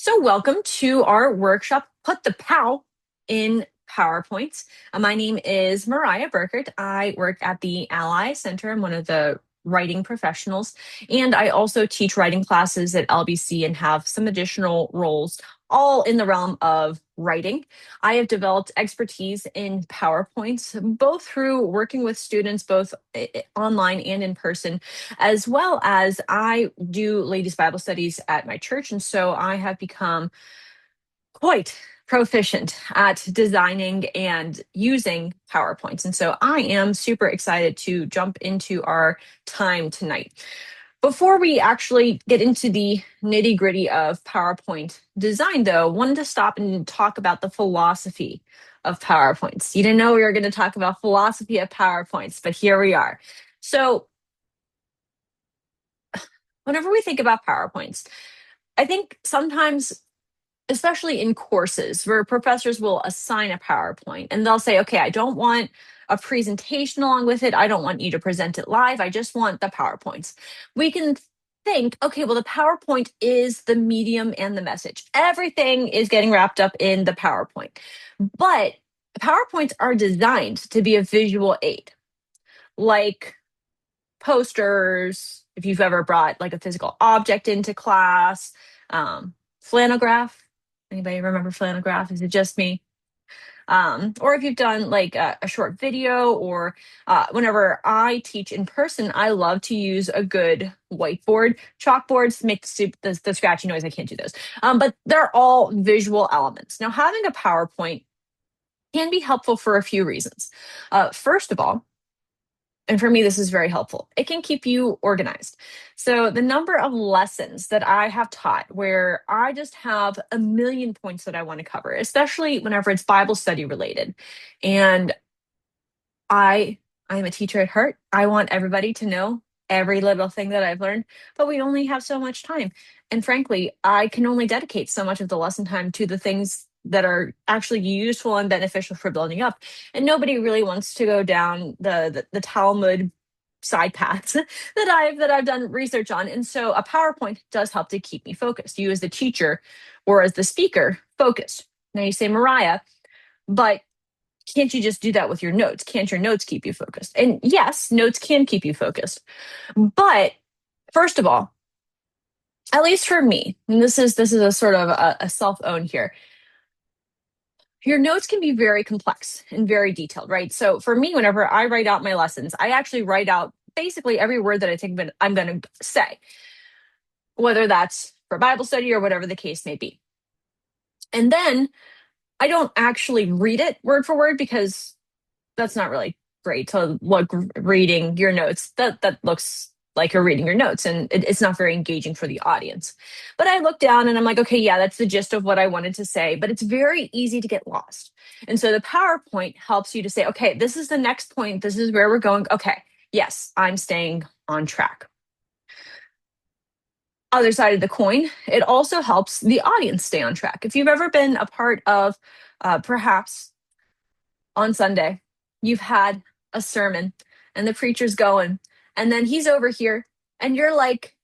So, welcome to our workshop, Put the POW in PowerPoints. My name is Mariah Burkert. I work at the Ally Center. I'm one of the writing professionals, and I also teach writing classes at LBC and have some additional roles, all in the realm of writing. I have developed expertise in PowerPoints, both through working with students, both online and in person, as well as I do ladies' Bible studies at my church. And so I have become quite proficient at designing and using PowerPoints. And so I am super excited to jump into our time tonight. Before we actually get into the nitty gritty of PowerPoint design, though, I wanted to stop and talk about the philosophy of PowerPoints. You didn't know we were going to talk about philosophy of PowerPoints, but here we are. So whenever we think about PowerPoints, I think sometimes, especially in courses where professors will assign a PowerPoint and they'll say, okay, I don't want a presentation along with it. I don't want you to present it live. I just want the PowerPoints. We can think, okay, well, the PowerPoint is the medium and the message. Everything is getting wrapped up in the PowerPoint. But PowerPoints are designed to be a visual aid, like posters, if you've ever brought like a physical object into class, flannelgraph. Anybody remember flannelgraph? Is it just me? Or if you've done like a short video, or whenever I teach in person, I love to use a good whiteboard. Chalkboards make the scratchy noise. I can't do those. But they're all visual elements. Now, having a PowerPoint can be helpful for a few reasons. First of all, and for me, this is very helpful. It can keep you organized. So, the number of lessons that I have taught where I just have a million points that I want to cover, especially whenever it's Bible study related. And I'm a teacher at heart. I want everybody to know every little thing that I've learned, but we only have so much time. And frankly, I can only dedicate so much of the lesson time to the things that are actually useful and beneficial for building up. And nobody really wants to go down the Talmud side paths that I've done research on. And so a PowerPoint does help to keep me focused. You as the teacher or as the speaker focused. Now you say, Mariah, but can't you just do that with your notes? Can't your notes keep you focused? And yes, notes can keep you focused. But first of all, at least for me, and this is a sort of a self-own here, your notes can be very complex and very detailed, right? So for me, whenever I write out my lessons, I actually write out basically every word that I think I'm going to say, whether that's for Bible study or whatever the case may be. And then I don't actually read it word for word because that's not really great to look reading your notes. That looks like you're reading your notes, and it's not very engaging for the audience. But I look down and I'm like, okay, yeah, that's the gist of what I wanted to say, but it's very easy to get lost. And so the PowerPoint helps you to say, okay, this is the next point. This is where we're going. Okay, yes, I'm staying on track. Other side of the coin, it also helps the audience stay on track. If you've ever been a part of perhaps on Sunday, you've had a sermon and the preacher's going, and then he's over here, and you're like,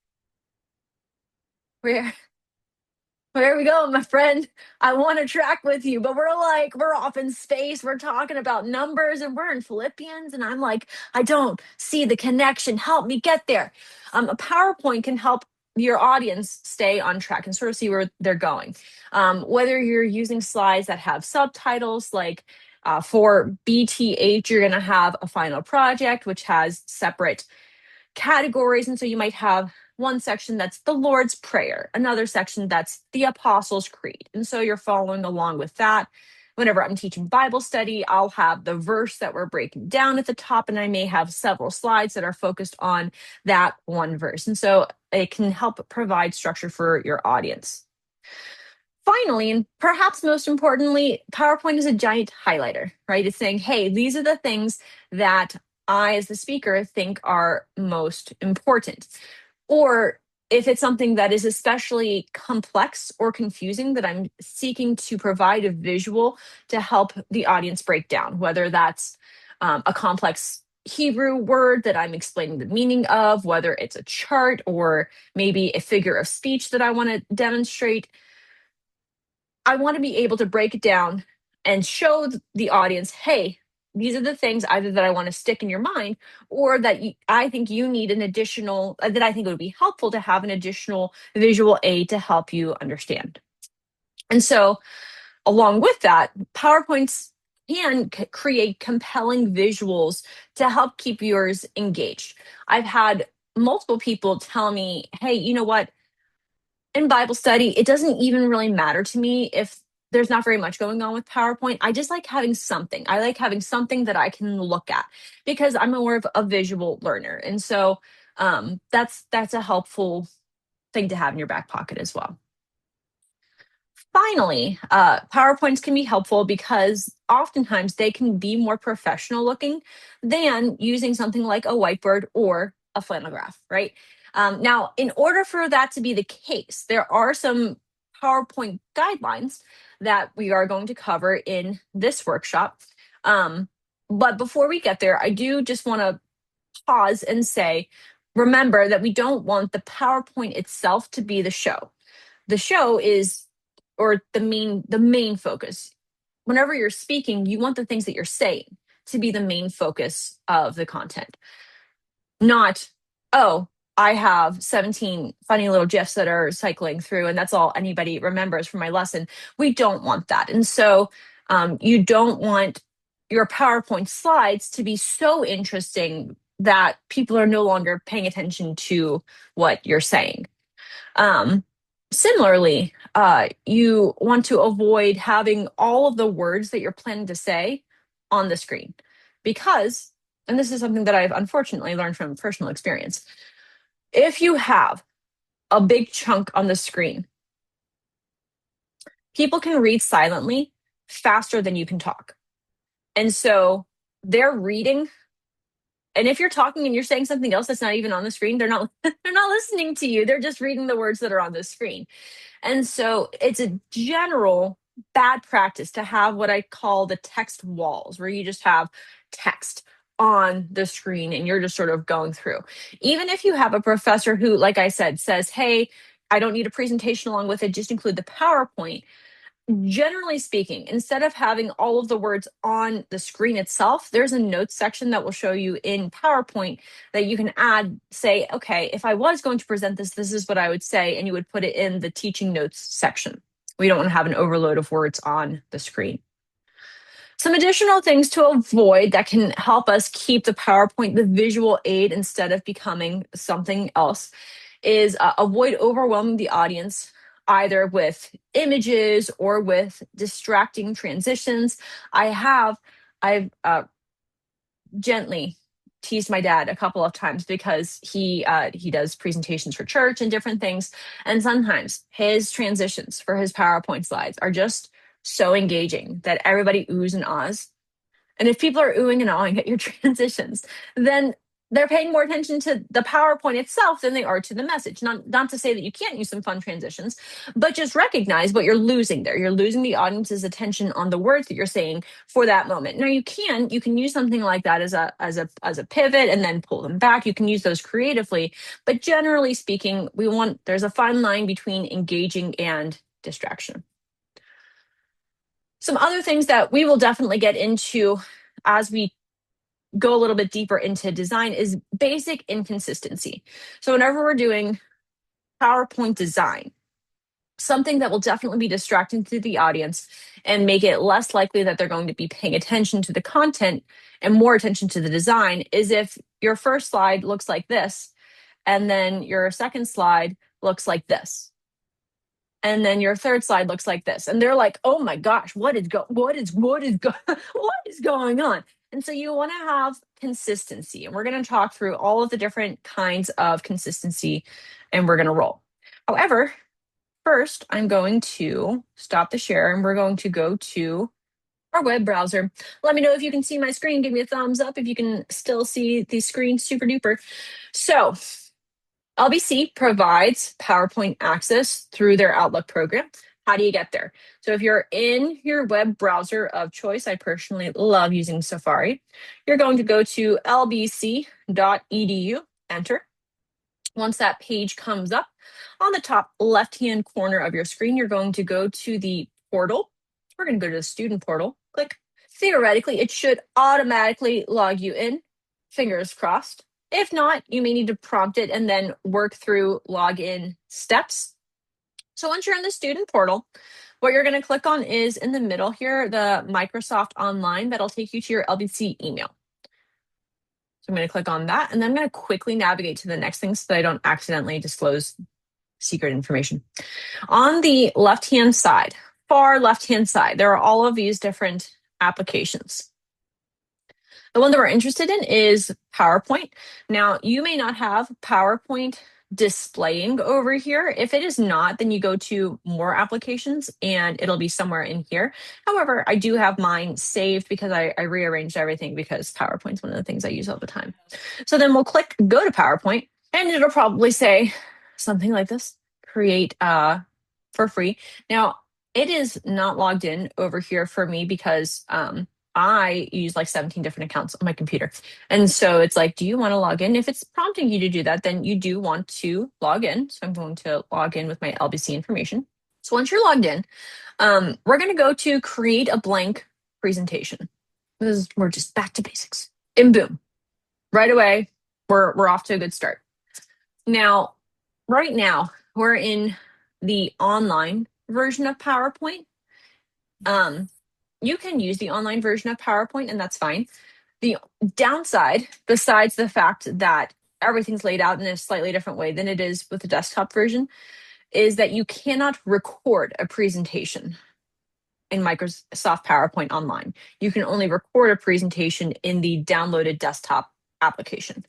where where are we going, my friend? I want to track with you, but we're off in space. We're talking about numbers and we're in Philippians. And I'm like, I don't see the connection. Help me get there. A PowerPoint can help your audience stay on track and sort of see where they're going. Whether you're using slides that have subtitles, like for BTH, you're going to have a final project, which has separate categories. And so you might have one section that's the Lord's Prayer, another section that's the Apostles' Creed. And so you're following along with that. Whenever I'm teaching Bible study, I'll have the verse that we're breaking down at the top, and I may have several slides that are focused on that one verse. And so it can help provide structure for your audience. Finally, and perhaps most importantly, PowerPoint is a giant highlighter, right? It's saying, hey, these are the things that I, as the speaker, think are most important. Or if it's something that is especially complex or confusing that I'm seeking to provide a visual to help the audience break down, whether that's a complex Hebrew word that I'm explaining the meaning of, whether it's a chart or maybe a figure of speech that I want to demonstrate. I want to be able to break it down and show the audience, hey, these are the things either that I want to stick in your mind, or that I think you need an additional, that I think it would be helpful to have an additional visual aid to help you understand. And so, along with that, PowerPoints can create compelling visuals to help keep viewers engaged. I've had multiple people tell me, hey, you know what? In Bible study, it doesn't even really matter to me if there's not very much going on with PowerPoint. I just like having something. I like having something that I can look at because I'm more of a visual learner. And so that's a helpful thing to have in your back pocket as well. Finally, PowerPoints can be helpful because oftentimes they can be more professional looking than using something like a whiteboard or a flannel graph, right? Now, in order for that to be the case, there are some PowerPoint guidelines that we are going to cover in this workshop. Um, but before we get there, I do just want to pause and say, remember that we don't want the PowerPoint itself to be the show. The show is, or the main focus. Whenever you're speaking, you want the things that you're saying to be the main focus of the content, not, oh, I have 17 funny little gifs that are cycling through and that's all anybody remembers from my lesson. We don't want that. And so you don't want your PowerPoint slides to be so interesting that people are no longer paying attention to what you're saying. um, Similarly, you want to avoid having all of the words that you're planning to say on the screen because, and this is something that I've unfortunately learned from personal experience, if you have a big chunk on the screen, people can read silently faster than you can talk. And so they're reading. And if you're talking and you're saying something else that's not even on the screen, they're not listening to you. They're just reading the words that are on the screen. And so it's a general bad practice to have what I call the text walls, where you just have text on the screen and you're just sort of going through. Even if you have a professor who, like I said, says, hey, I don't need a presentation along with it, just include the PowerPoint. Generally speaking, instead of having all of the words on the screen itself, there's a notes section that will show you in PowerPoint that you can add, say, okay, if I was going to present this, this is what I would say, and you would put it in the teaching notes section. We don't want to have an overload of words on the screen. Some additional things to avoid that can help us keep the PowerPoint the visual aid instead of becoming something else is avoid overwhelming the audience either with images or with distracting transitions. I've gently teased my dad a couple of times because he does presentations for church and different things, and sometimes his transitions for his PowerPoint slides are just so engaging that everybody oohs and ahs. And if people are oohing and ahhing at your transitions, then they're paying more attention to the PowerPoint itself than they are to the message. Not to say that you can't use some fun transitions, but just recognize what you're losing there. You're losing the audience's attention on the words that you're saying for that moment. Now you can use something like that as a pivot and then pull them back. You can use those creatively, but generally speaking, there's a fine line between engaging and distraction. Some other things that we will definitely get into as we go a little bit deeper into design is basic inconsistency. So whenever we're doing PowerPoint design, something that will definitely be distracting to the audience and make it less likely that they're going to be paying attention to the content and more attention to the design is if your first slide looks like this, and then your second slide looks like this, and then your third slide looks like this, and they're like, oh my gosh, what is going on? And so you want to have consistency, and we're going to talk through all of the different kinds of consistency, and we're going to roll. However, first I'm going to stop the share and we're going to go to our web browser. Let me know if you can see my screen. Give me a thumbs up if you can still see the screen super duper. So LBC provides PowerPoint access through their Outlook program. How do you get there? So if you're in your web browser of choice, I personally love using Safari, you're going to go to lbc.edu, enter. Once that page comes up, on the top left-hand corner of your screen, you're going to go to the portal. We're going to go to the student portal. Click. Theoretically, it should automatically log you in. Fingers crossed. If not, you may need to prompt it and then work through login steps. So once you're in the student portal, what you're going to click on is in the middle here, the Microsoft Online. That'll take you to your LBC email. So I'm going to click on that, and then I'm going to quickly navigate to the next thing so that I don't accidentally disclose secret information. On the left-hand side, far left-hand side, there are all of these different applications. The one that we're interested in is PowerPoint. Now, you may not have PowerPoint displaying over here. If it is not, then you go to more applications and it'll be somewhere in here. However, I do have mine saved because I rearranged everything because PowerPoint's one of the things I use all the time. So then we'll click go to PowerPoint and it'll probably say something like this, create for free. Now, it is not logged in over here for me because I use like 17 different accounts on my computer. And so it's like, do you want to log in? If it's prompting you to do that, then you do want to log in. So I'm going to log in with my LBC information. So once you're logged in, we're going to go to create a blank presentation. We're just back to basics. And boom, right away, we're off to a good start. Now, right now, we're in the online version of PowerPoint. You can use the online version of PowerPoint, and that's fine. The downside, besides the fact that everything's laid out in a slightly different way than it is with the desktop version, is that you cannot record a presentation in Microsoft PowerPoint online. You can only record a presentation in the downloaded desktop application.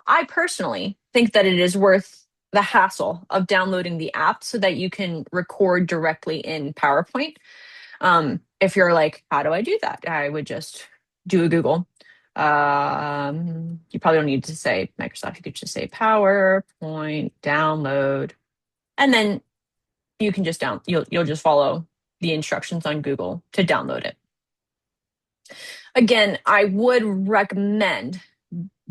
I personally think that it is worth the hassle of downloading the app so that you can record directly in PowerPoint. If you're like, how do I do that? I would just do a Google. You probably don't need to say Microsoft. You could just say PowerPoint download, and then you can just you'll just follow the instructions on Google to download it. Again, I would recommend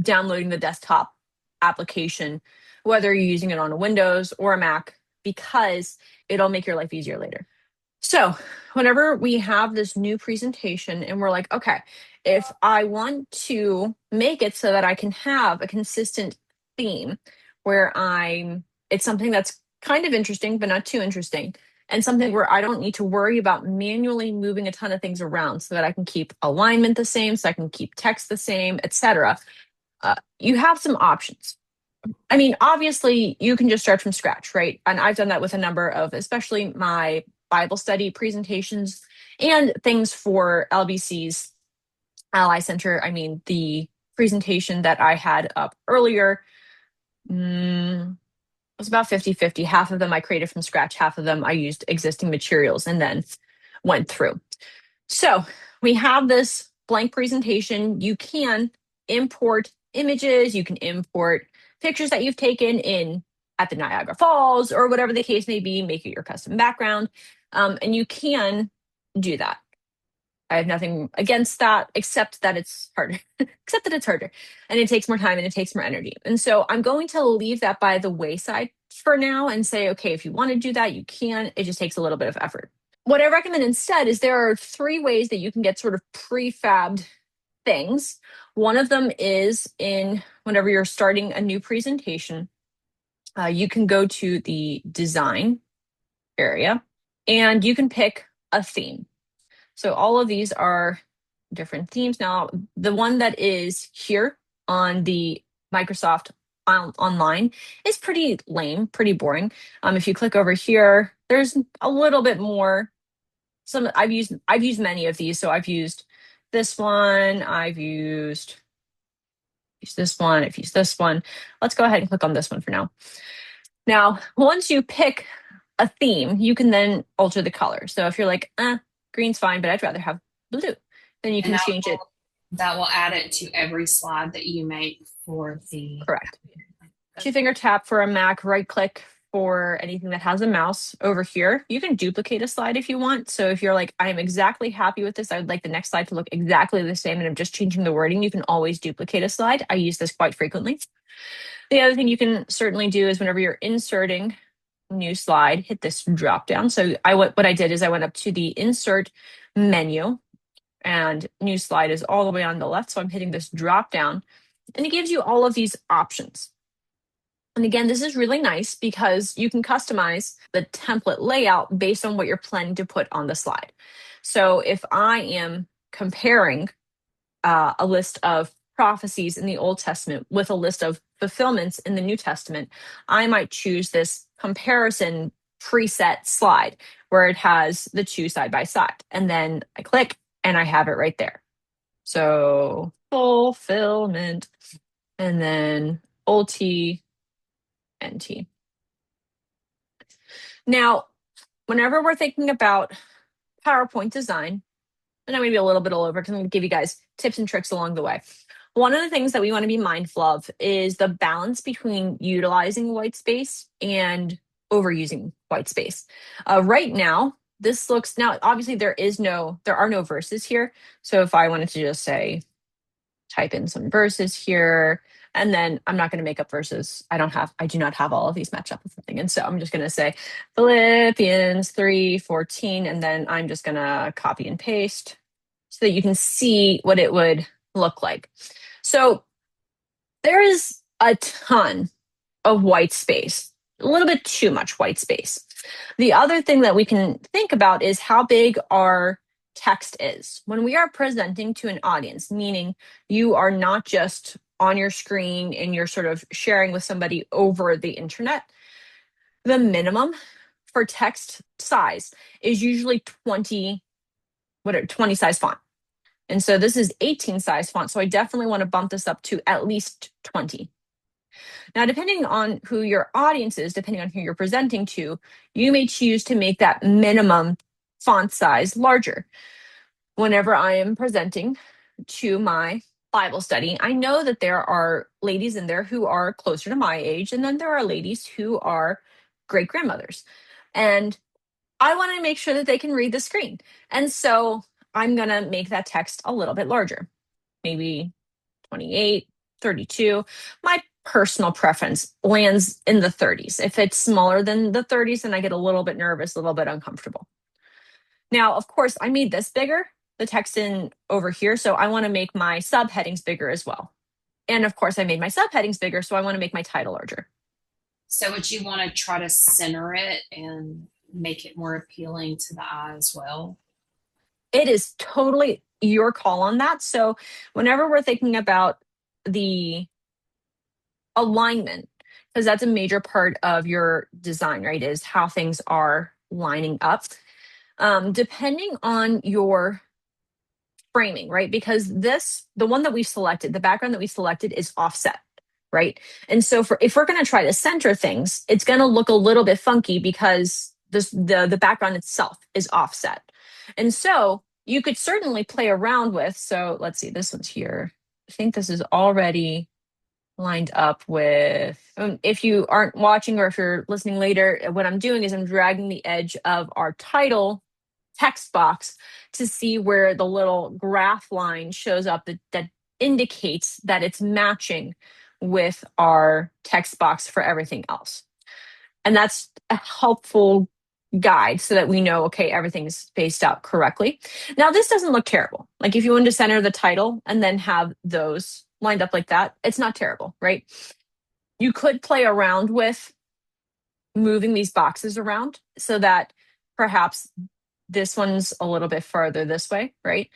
downloading the desktop application, whether you're using it on a Windows or a Mac, because it'll make your life easier later. So whenever we have this new presentation and we're like, okay, if I want to make it so that I can have a consistent theme where it's something that's kind of interesting, but not too interesting, and something where I don't need to worry about manually moving a ton of things around so that I can keep alignment the same, so I can keep text the same, etc. You have some options. I mean, obviously, you can just start from scratch, right? And I've done that with a number of, especially my Bible study presentations and things for LBC's Ally Center. I mean, the presentation that I had up earlier was about 50-50. Half of them I created from scratch, half of them I used existing materials and then went through. So we have this blank presentation. You can import images, you can import pictures that you've taken in at the Niagara Falls or whatever the case may be, make it your custom background. And you can do that. I have nothing against that, except that it's harder, except that it's harder and it takes more time and it takes more energy. And so I'm going to leave that by the wayside for now and say, okay, if you want to do that, you can. It just takes a little bit of effort. What I recommend instead is there are 3 ways that you can get sort of prefabbed things. One of them is whenever you're starting a new presentation, you can go to the design area and you can pick a theme. So all of these are different themes. Now, the one that is here on the Microsoft Online is pretty lame, pretty boring. If you click over here, there's a little bit more. I've used many of these. So I've used this one. I've used this one. I've used this one. Let's go ahead and click on this one for now. Now, once you pick a theme, you can then alter the color. So if you're like, green's fine, but I'd rather have blue, then you can change it. That will add it to every slide that you make for the. Correct. 2-finger tap for a Mac, right click for anything that has a mouse over here. You can duplicate a slide if you want. So if you're like, I'm exactly happy with this, I would like the next slide to look exactly the same and I'm just changing the wording, you can always duplicate a slide. I use this quite frequently. The other thing you can certainly do is whenever you're inserting new slide, hit this drop down. So what I did is I went up to the insert menu, and new slide is all the way on the left. So I'm hitting this drop down, and it gives you all of these options. And again, this is really nice because you can customize the template layout based on what you're planning to put on the slide. So if I am comparing a list of prophecies in the Old Testament with a list of fulfillments in the New Testament, I might choose this comparison preset slide where it has the two side by side. And then I click and I have it right there. So fulfillment and then OT NT. Now, whenever we're thinking about PowerPoint design, and I'm going to be a little bit all over because I'm going to give you guys tips and tricks along the way. One of the things that we want to be mindful of is the balance between utilizing white space and overusing white space. Right now, this looks now obviously there are no verses here. So if I wanted to just say type in some verses here, and then I'm not going to make up verses. I do not have all of these match up with something. And so I'm just going to say Philippians 3:14, and then I'm just going to copy and paste so that you can see what it would look like. So there is a ton of white space, a little bit too much white space. The other thing that we can think about is how big our text is. When we are presenting to an audience, meaning you are not just on your screen and you're sort of sharing with somebody over the internet, the minimum for text size is usually 20 size font. And so this is 18 size font. So I definitely want to bump this up to at least 20. Now, depending on who your audience is, depending on who you're presenting to, you may choose to make that minimum font size larger. Whenever I am presenting to my Bible study, I know that there are ladies in there who are closer to my age, and then there are ladies who are great grandmothers. And I want to make sure that they can read the screen. And so I'm going to make that text a little bit larger, maybe 28, 32. My personal preference lands in the 30s. If it's smaller than the 30s, then I get a little bit nervous, a little bit uncomfortable. Now, of course, I made this bigger, the text in over here, so I want to make my subheadings bigger as well. And of course, I made my subheadings bigger, so I want to make my title larger. So would you want to try to center it and make it more appealing to the eye as well? It is totally your call on that. So whenever we're thinking about the alignment, because that's a major part of your design, right? Is how things are lining up. Depending on your framing, right? Because the one that we selected, the background that we selected is offset, right? And so if we're going to try to center things, it's going to look a little bit funky because the background itself is offset. And so you could certainly play around with, so let's see, this one's here. I think this is already lined up with, if you aren't watching or if you're listening later, what I'm doing is I'm dragging the edge of our title text box to see where the little graph line shows up that indicates that it's matching with our text box for everything else. And that's a helpful guide so that we know, okay, everything's spaced out correctly. Now, this doesn't look terrible. Like if you wanted to center the title and then have those lined up like that, it's not terrible, right? You could play around with moving these boxes around so that perhaps this one's a little bit farther this way, right?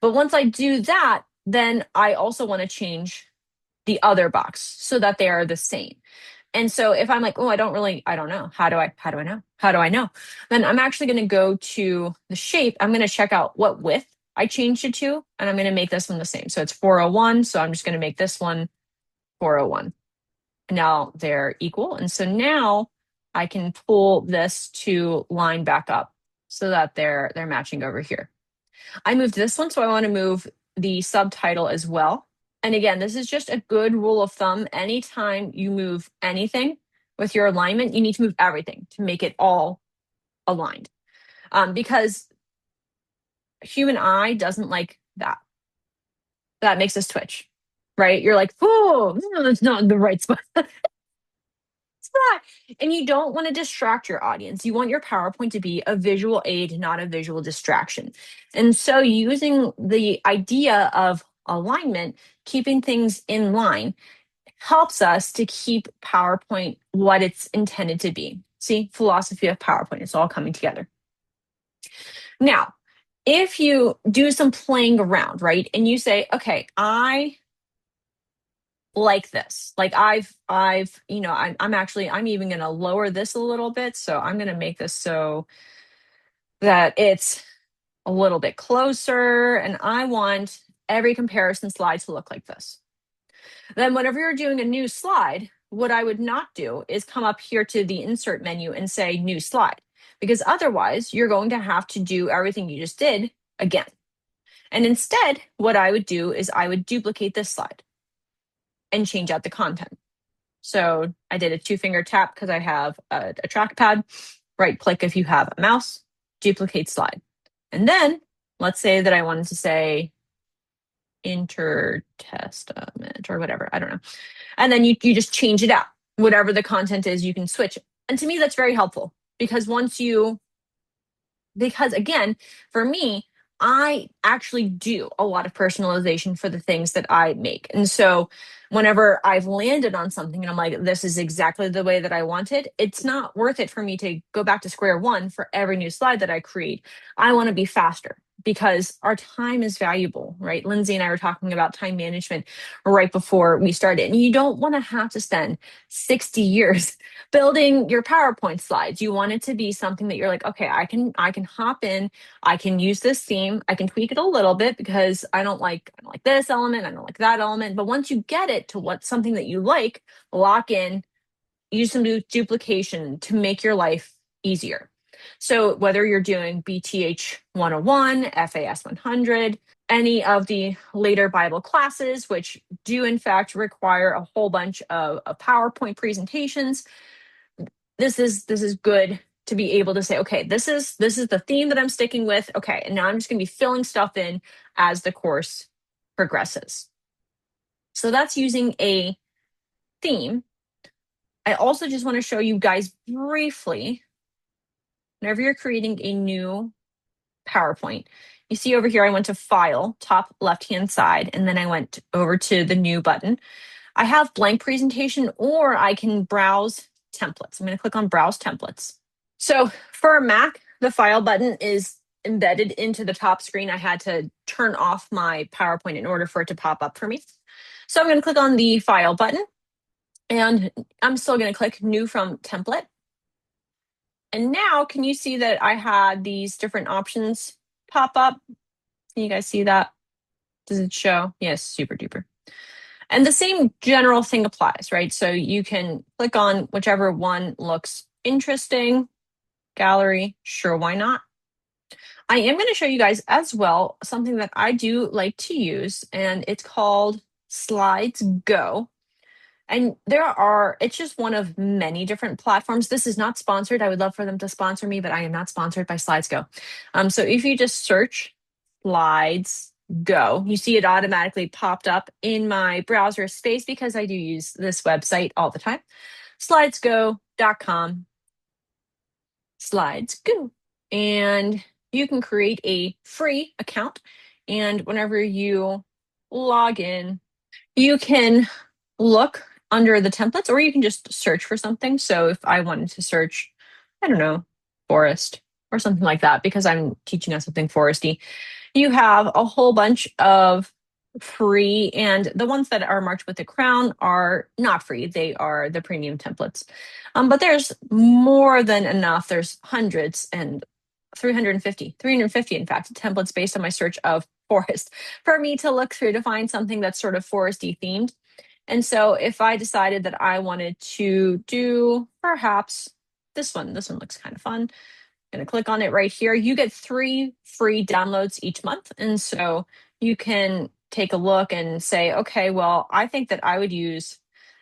But once I do that, then I also want to change the other box so that they are the same. And so if I'm like, oh, I don't know. How do I know? How do I know? Then I'm actually going to go to the shape. I'm going to check out what width I changed it to, and I'm going to make this one the same. So it's 401. So I'm just going to make this one 401. And now they're equal. And so now I can pull this to line back up so that they're matching over here. I moved this one, so I want to move the subtitle as well. And again, this is just a good rule of thumb. Anytime you move anything with your alignment, you need to move everything to make it all aligned. Because human eye doesn't like that. That makes us twitch, right? You're like, oh, no, that's not in the right spot. not. And you don't want to distract your audience. You want your PowerPoint to be a visual aid, not a visual distraction. And so using the idea of alignment, keeping things in line, helps us to keep PowerPoint what it's intended to be. See, philosophy of PowerPoint, it's all coming together. Now, if you do some playing around, right, and you say, okay, I like this. Like I'm even going to lower this a little bit. So I'm going to make this so that it's a little bit closer. And I want every comparison slide to look like this. Then whenever you're doing a new slide, what I would not do is come up here to the insert menu and say new slide, because otherwise you're going to have to do everything you just did again. And instead, what I would do is I would duplicate this slide and change out the content. So I did a 2-finger tap because I have a trackpad. Right click if you have a mouse, duplicate slide. And then let's say that I wanted to say intertestament or whatever, I don't know. And then you just change it out. Whatever the content is, you can switch. And to me, that's very helpful because because again, for me, I actually do a lot of personalization for the things that I make. And so whenever I've landed on something and I'm like, this is exactly the way that I want it, it's not worth it for me to go back to square one for every new slide that I create. I want to be faster because our time is valuable, right? Lindsay and I were talking about time management right before we started. And you don't want to have to spend 60 years building your PowerPoint slides. You want it to be something that you're like, okay, I can hop in, I can use this theme, I can tweak it a little bit because I don't like this element, I don't like that element. But once you get it to what something that you like, lock in, use some duplication to make your life easier. So whether you're doing BTH 101, FAS 100, any of the later Bible classes, which do in fact require a whole bunch of PowerPoint presentations, this is good to be able to say, okay, this is the theme that I'm sticking with. Okay, and now I'm just going to be filling stuff in as the course progresses. So that's using a theme. I also just want to show you guys briefly, whenever you're creating a new PowerPoint, you see over here, I went to File, top left-hand side, and then I went over to the New button. I have blank presentation, or I can browse templates. I'm going to click on Browse Templates. So for a Mac, the File button is embedded into the top screen. I had to turn off my PowerPoint in order for it to pop up for me. So I'm going to click on the File button, and I'm still going to click New from Template. And now, can you see that I had these different options pop up? Can you guys see that? Does it show? Yes, super duper. And the same general thing applies, right? So you can click on whichever one looks interesting. Gallery, sure, why not? I am going to show you guys as well something that I do like to use, and it's called Slides Go. And it's just one of many different platforms. This is not sponsored. I would love for them to sponsor me, but I am not sponsored by Slides Go. So if you just search Slides Go, you see it automatically popped up in my browser space because I do use this website all the time. Slidesgo.com. Slides Go. And you can create a free account. And whenever you log in, you can look under the templates, or you can just search for something. So if I wanted to search, I don't know, forest or something like that, because I'm teaching us something foresty, you have a whole bunch of free, and the ones that are marked with the crown are not free. They are the premium templates. But there's more than enough. There's hundreds and 350 in fact, templates based on my search of forest for me to look through to find something that's sort of foresty themed. And so if I decided that I wanted to do perhaps this one looks kind of fun. I'm going to click on it right here. You get 3 free downloads each month. And so you can take a look and say, okay, well, I think that I would use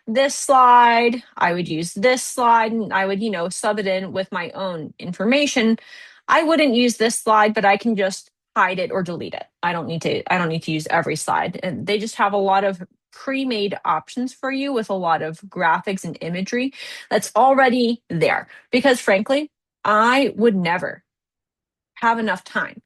this slide. I would use this slide, and I would, sub it in with my own information. I wouldn't use this slide, but I can just hide it or delete it. I don't need to use every slide. And they just have a lot of pre-made options for you with a lot of graphics and imagery that's already there. Because frankly, I would never have enough time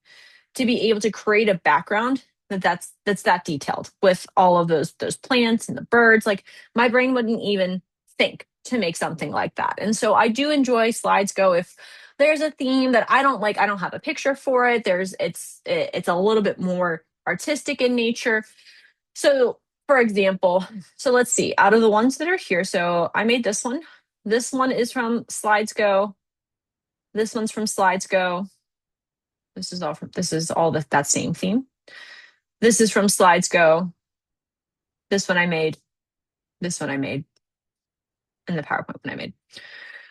to be able to create a background that's that detailed with all of those plants and the birds. Like my brain wouldn't even think to make something like that. And so I do enjoy slides go if there's a theme that I don't like, I don't have a picture for it. It's a little bit more artistic in nature. So for example, so let's see, out of the ones that are here, so I made this one. This one is from Slides Go. This one's from Slides Go. This is all that same theme. This is from Slides Go. This one I made. This one I made. And the PowerPoint one I made.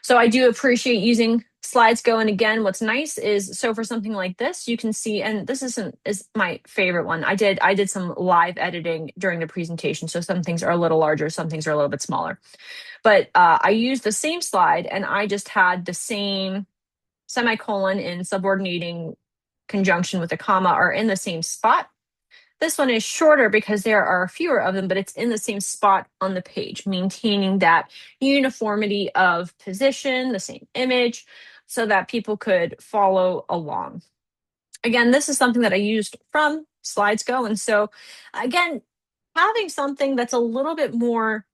So I do appreciate using Slides Go. And again, what's nice is so for something like this, you can see, and this is my favorite one. I did some live editing during the presentation. So some things are a little larger, some things are a little bit smaller. But I used the same slide and I just had the same semicolon in subordinating conjunction with a comma are in the same spot. This one is shorter because there are fewer of them, but it's in the same spot on the page, maintaining that uniformity of position, the same image, so that people could follow along. Again, this is something that I used from Slides Go. And so, again, having something that's a little bit more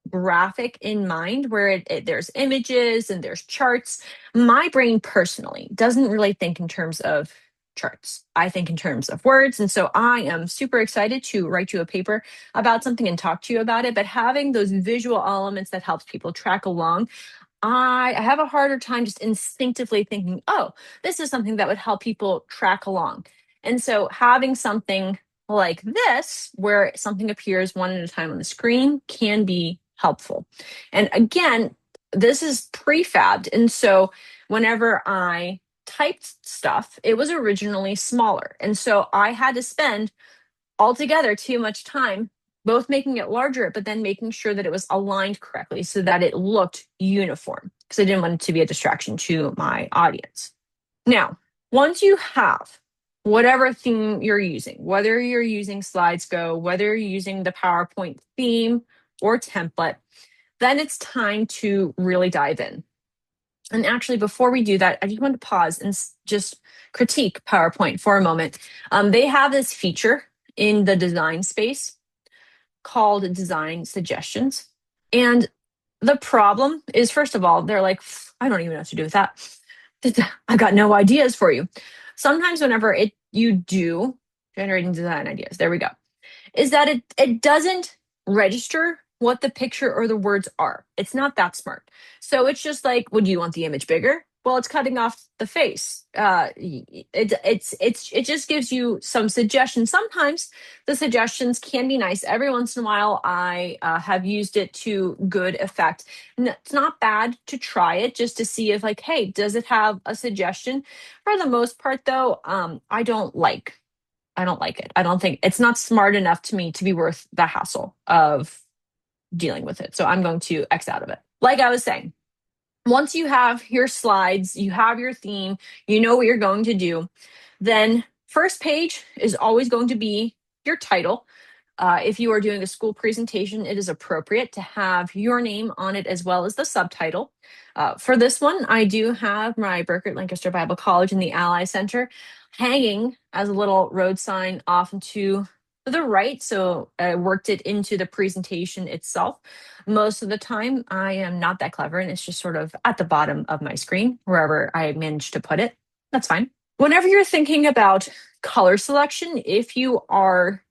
graphic in mind where there's images and there's charts. My brain personally doesn't really think in terms of charts. I think in terms of words. And so I am super excited to write you a paper about something and talk to you about it. But having those visual elements that helps people track along, I have a harder time just instinctively thinking, oh, this is something that would help people track along. And so having something like this, where something appears one at a time on the screen, can be helpful. And again, this is prefabbed. And so whenever I typed stuff, it was originally smaller. And so I had to spend altogether too much time both making it larger, but then making sure that it was aligned correctly so that it looked uniform because I didn't want it to be a distraction to my audience. Now, once you have whatever theme you're using, whether you're using Slides Go, whether you're using the PowerPoint theme or template, then it's time to really dive in. And actually, before we do that, I just want to pause and just critique PowerPoint for a moment. They have this feature in the design space called design suggestions. And the problem is, first of all, they're like, I don't even know what to do with that. I got no ideas for you. Sometimes whenever you do generating design ideas, there we go, is that it doesn't register what the picture or the words are. It's not that smart. So it's just like, would you want the image bigger? Well, it's cutting off the face. It just gives you some suggestions. Sometimes the suggestions can be nice. Every once in a while, I have used it to good effect. It's not bad to try it just to see if, like, hey, does it have a suggestion? For the most part, though, I don't like it. I don't think it's not smart enough to me to be worth the hassle of dealing with it. So I'm going to X out of it. Like I was saying, once you have your slides, you have your theme, you know what you're going to do, then first page is always going to be your title. If you are doing a school presentation, it is appropriate to have your name on it as well as the subtitle. For this one, I do have my Burkett Lancaster Bible College in the Ally Center hanging as a little road sign off to the right. So I worked it into the presentation itself. Most of the time, I am not that clever and it's just sort of at the bottom of my screen, wherever I managed to put it. That's fine. Whenever you're thinking about color selection, if you are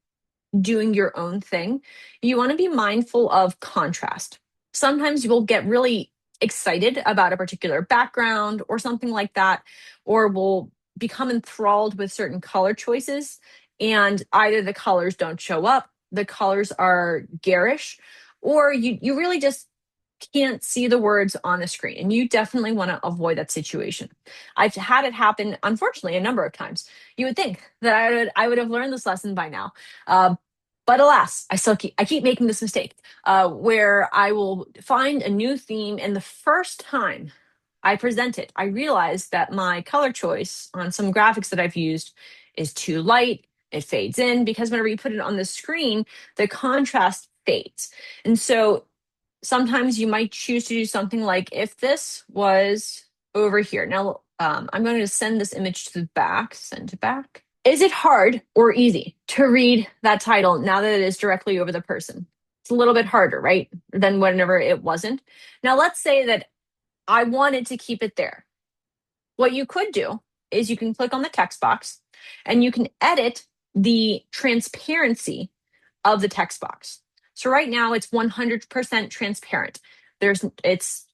doing your own thing, you want to be mindful of contrast. Sometimes you will get really excited about a particular background or something like that, or will become enthralled with certain color choices. And either the colors don't show up, the colors are garish, or you really just can't see the words on the screen. And you definitely want to avoid that situation. I've had it happen, unfortunately, a number of times. You would think that I would have learned this lesson by now. But alas, I keep making this mistake where I will find a new theme, and the first time I present it, I realize that my color choice on some graphics that I've used is too light. It fades in because whenever you put it on the screen, the contrast fades. And so sometimes you might choose to do something like if this was over here. Now, I'm going to send this image to the back, send to back. Is it hard or easy to read that title now that it is directly over the person? It's a little bit harder, right? Than whenever it wasn't. Now, let's say that I wanted to keep it there. What you could do is you can click on the text box and you can edit the transparency of the text box. So right now it's 100% transparent. It's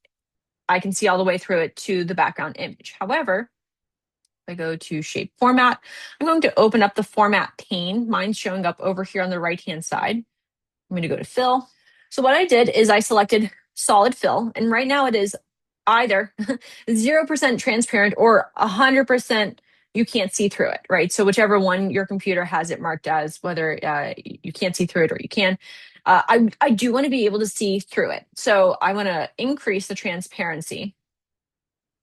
I can see all the way through it to the background image. However, if I go to shape format, I'm going to open up the format pane. Mine's showing up over here on the right-hand side. I'm going to go to fill. So what I did is I selected solid fill, and right now it is either 0% transparent or 100% you can't see through it, right? So whichever one your computer has it marked as, whether you can't see through it or you can. I do want to be able to see through it. So I want to increase the transparency.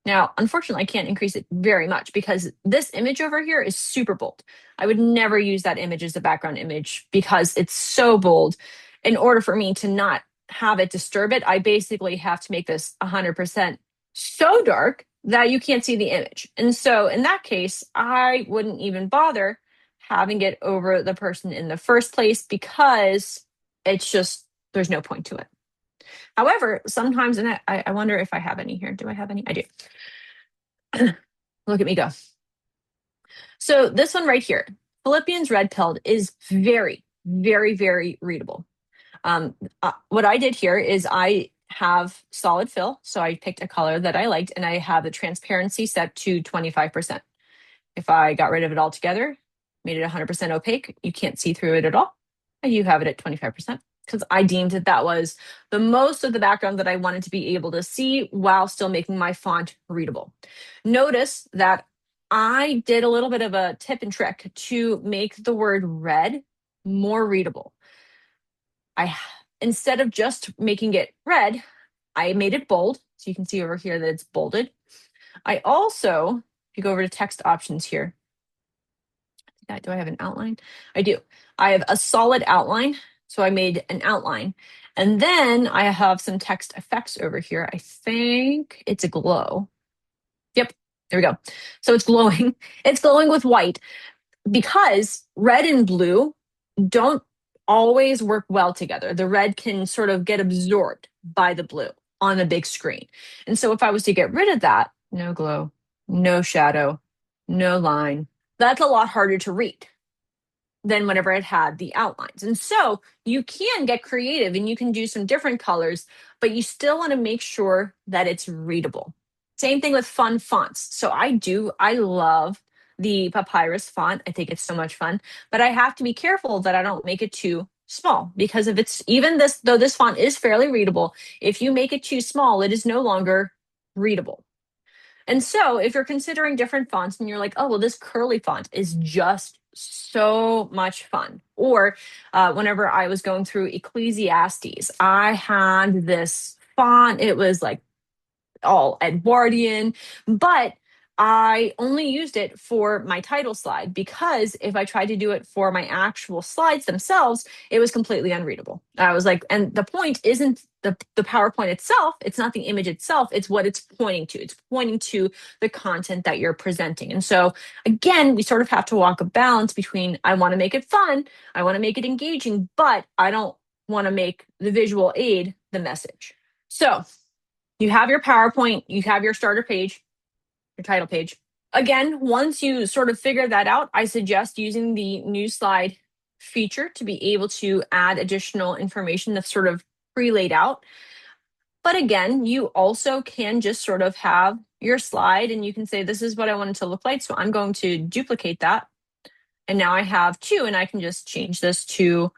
Now, unfortunately, I can't increase it very much because this image over here is super bold. I would never use that image as the background image because it's so bold. In order for me to not have it disturb it, I basically have to make this 100% so dark that you can't see the image. And so in that case, I wouldn't even bother having it over the person in the first place because it's just, there's no point to it. However, sometimes, and I wonder if I have any here. Do I have any? I do. Look at me go. So this one right here, Philippians Red Pilled, is very, very, very readable. What I did here is I have solid fill. So I picked a color that I liked and I have the transparency set to 25%. If I got rid of it altogether, made it 100% opaque, you can't see through it at all. And you have it at 25% because I deemed that that was the most of the background that I wanted to be able to see while still making my font readable. Notice that I did a little bit of a tip and trick to make the word red more readable. I Instead of just making it red, I made it bold. So you can see over here that it's bolded. I also, if you go over to text options here, do I have an outline? I do. I have a solid outline. So I made an outline. And then I have some text effects over here. I think it's a glow. Yep, there we go. So it's glowing. It's glowing with white because red and blue don't always work well together. The red can sort of get absorbed by the blue on a big screen. And so if I was to get rid of that, no glow, no shadow, no line, that's a lot harder to read than whenever it had the outlines. And so you can get creative and you can do some different colors, but you still want to make sure that it's readable. Same thing with fun fonts. So I love the papyrus font. I think it's so much fun, but I have to be careful that I don't make it too small because if it's even this, though this font is fairly readable, if you make it too small, it is no longer readable. And so if you're considering different fonts and you're like, oh, well, this curly font is just so much fun. Or whenever I was going through Ecclesiastes, I had this font. It was like all Edwardian, but I only used it for my title slide because if I tried to do it for my actual slides themselves, it was completely unreadable. I was like, and the point isn't the PowerPoint itself, it's not the image itself, it's what it's pointing to. It's pointing to the content that you're presenting. And so again, we sort of have to walk a balance between I want to make it fun, I want to make it engaging, but I don't want to make the visual aid the message. So you have your PowerPoint, you have your starter page, your title page. Again, once you sort of figure that out, I suggest using the new slide feature to be able to add additional information that's sort of pre-laid out. But again, you also can just sort of have your slide and you can say, this is what I want it to look like. So I'm going to duplicate that. And now I have two, and I can just change this to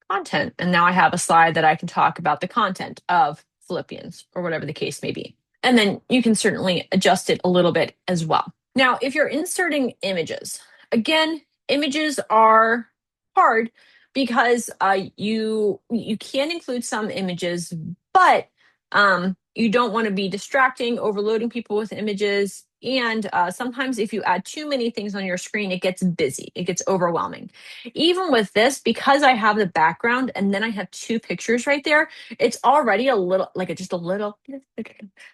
content. And now I have a slide that I can talk about the content of Philippians or whatever the case may be. And then you can certainly adjust it a little bit as well. Now, if you're inserting images, again, images are hard because you can include some images, but You don't want to be distracting, overloading people with images. And sometimes if you add too many things on your screen, it gets busy, it gets overwhelming. Even with this, because I have the background and then I have two pictures right there, it's already a little, like just a little,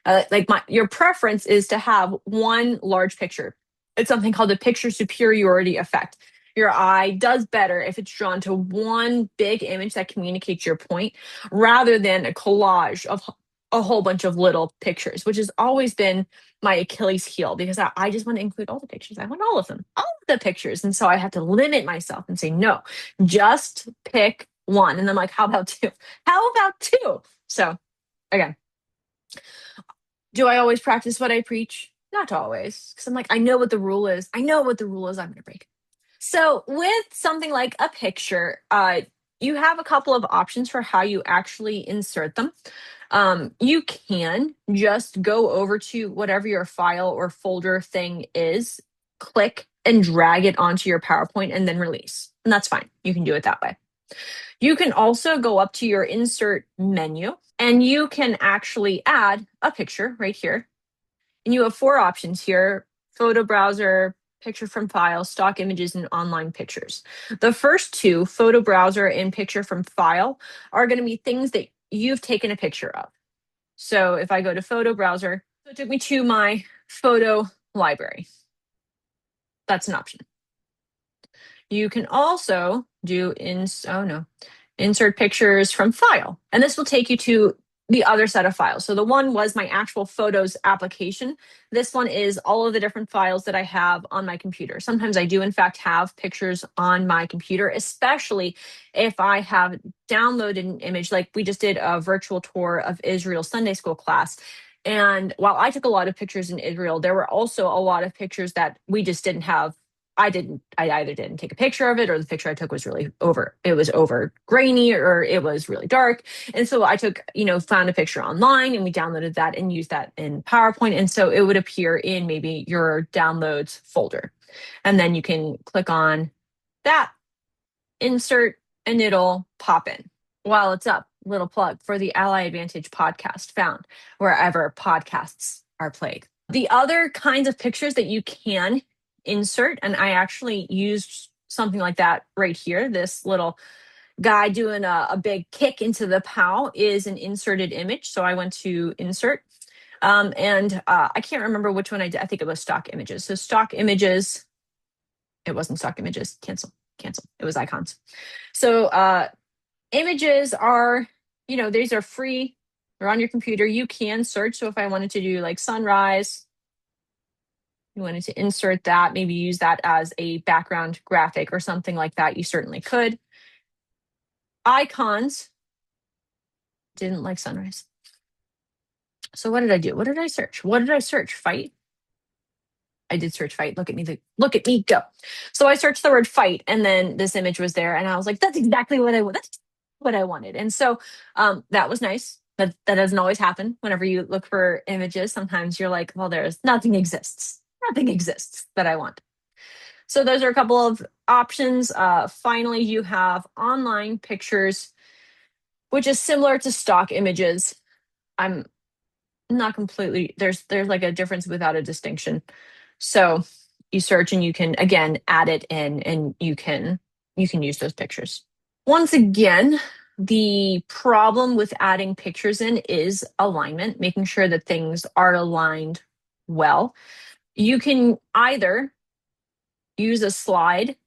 like your preference is to have one large picture. It's something called the picture superiority effect. Your eye does better if it's drawn to one big image that communicates your point rather than a collage of a whole bunch of little pictures, which has always been my Achilles heel because I just want to include all the pictures. I want all of them, all of the pictures. And so I have to limit myself and say, no, just pick one. And I'm like, how about two? How about two? So again, do I always practice what I preach? Not always. Because I'm like, I know what the rule is. I know what the rule is. I'm going to break it. So with something like a picture, you have a couple of options for how you actually insert them. You can just go over to whatever your file or folder thing is, click and drag it onto your PowerPoint and then release. And that's fine. You can do it that way. You can also go up to your insert menu and you can actually add a picture right here. And you have four options here: photo browser, picture from file, stock images, and online pictures. The first two, photo browser and picture from file, are going to be things that you've taken a picture of. So if I go to photo browser, it took me to my photo library. That's an option. You can also do insert pictures from file. And this will take you to the other set of files. So the one was my actual photos application. This one is all of the different files that I have on my computer. Sometimes I do in fact have pictures on my computer, especially if I have downloaded an image, like we just did a virtual tour of Israel Sunday school class. And while I took a lot of pictures in Israel, there were also a lot of pictures that we just didn't have. I either didn't take a picture of it or the picture I took was really it was over grainy or it was really dark. And so I took, found a picture online and we downloaded that and used that in PowerPoint. And so it would appear in maybe your downloads folder. And then you can click on that, insert, and it'll pop in. While it's up, little plug for the Ally Advantage podcast found wherever podcasts are played. The other kinds of pictures that you can insert, and I actually used something like that right here. This little guy doing a big kick into the POW is an inserted image. So I went to insert, and I can't remember which one I did. I think it was stock images. So stock images, it wasn't stock images. Cancel. It was icons. So images are, these are free. They're on your computer. You can search. So if I wanted to do like sunrise, you wanted to insert that, maybe use that as a background graphic or something like that, you certainly could. Icons, didn't like sunrise. So what did I do? What did I search? Fight. I did search fight. Look at me go. So I searched the word fight and then this image was there and I was like, that's exactly what I want. That's what I wanted. And so that was nice. But that doesn't always happen. Whenever you look for images, sometimes you're like, well, there's nothing exists that I want. So those are a couple of options. Finally, you have online pictures, which is similar to stock images. I'm not completely, there's like a difference without a distinction. So you search and you can again add it in and you can use those pictures. Once again, the problem with adding pictures in is alignment, making sure that things are aligned well. You can either use a slide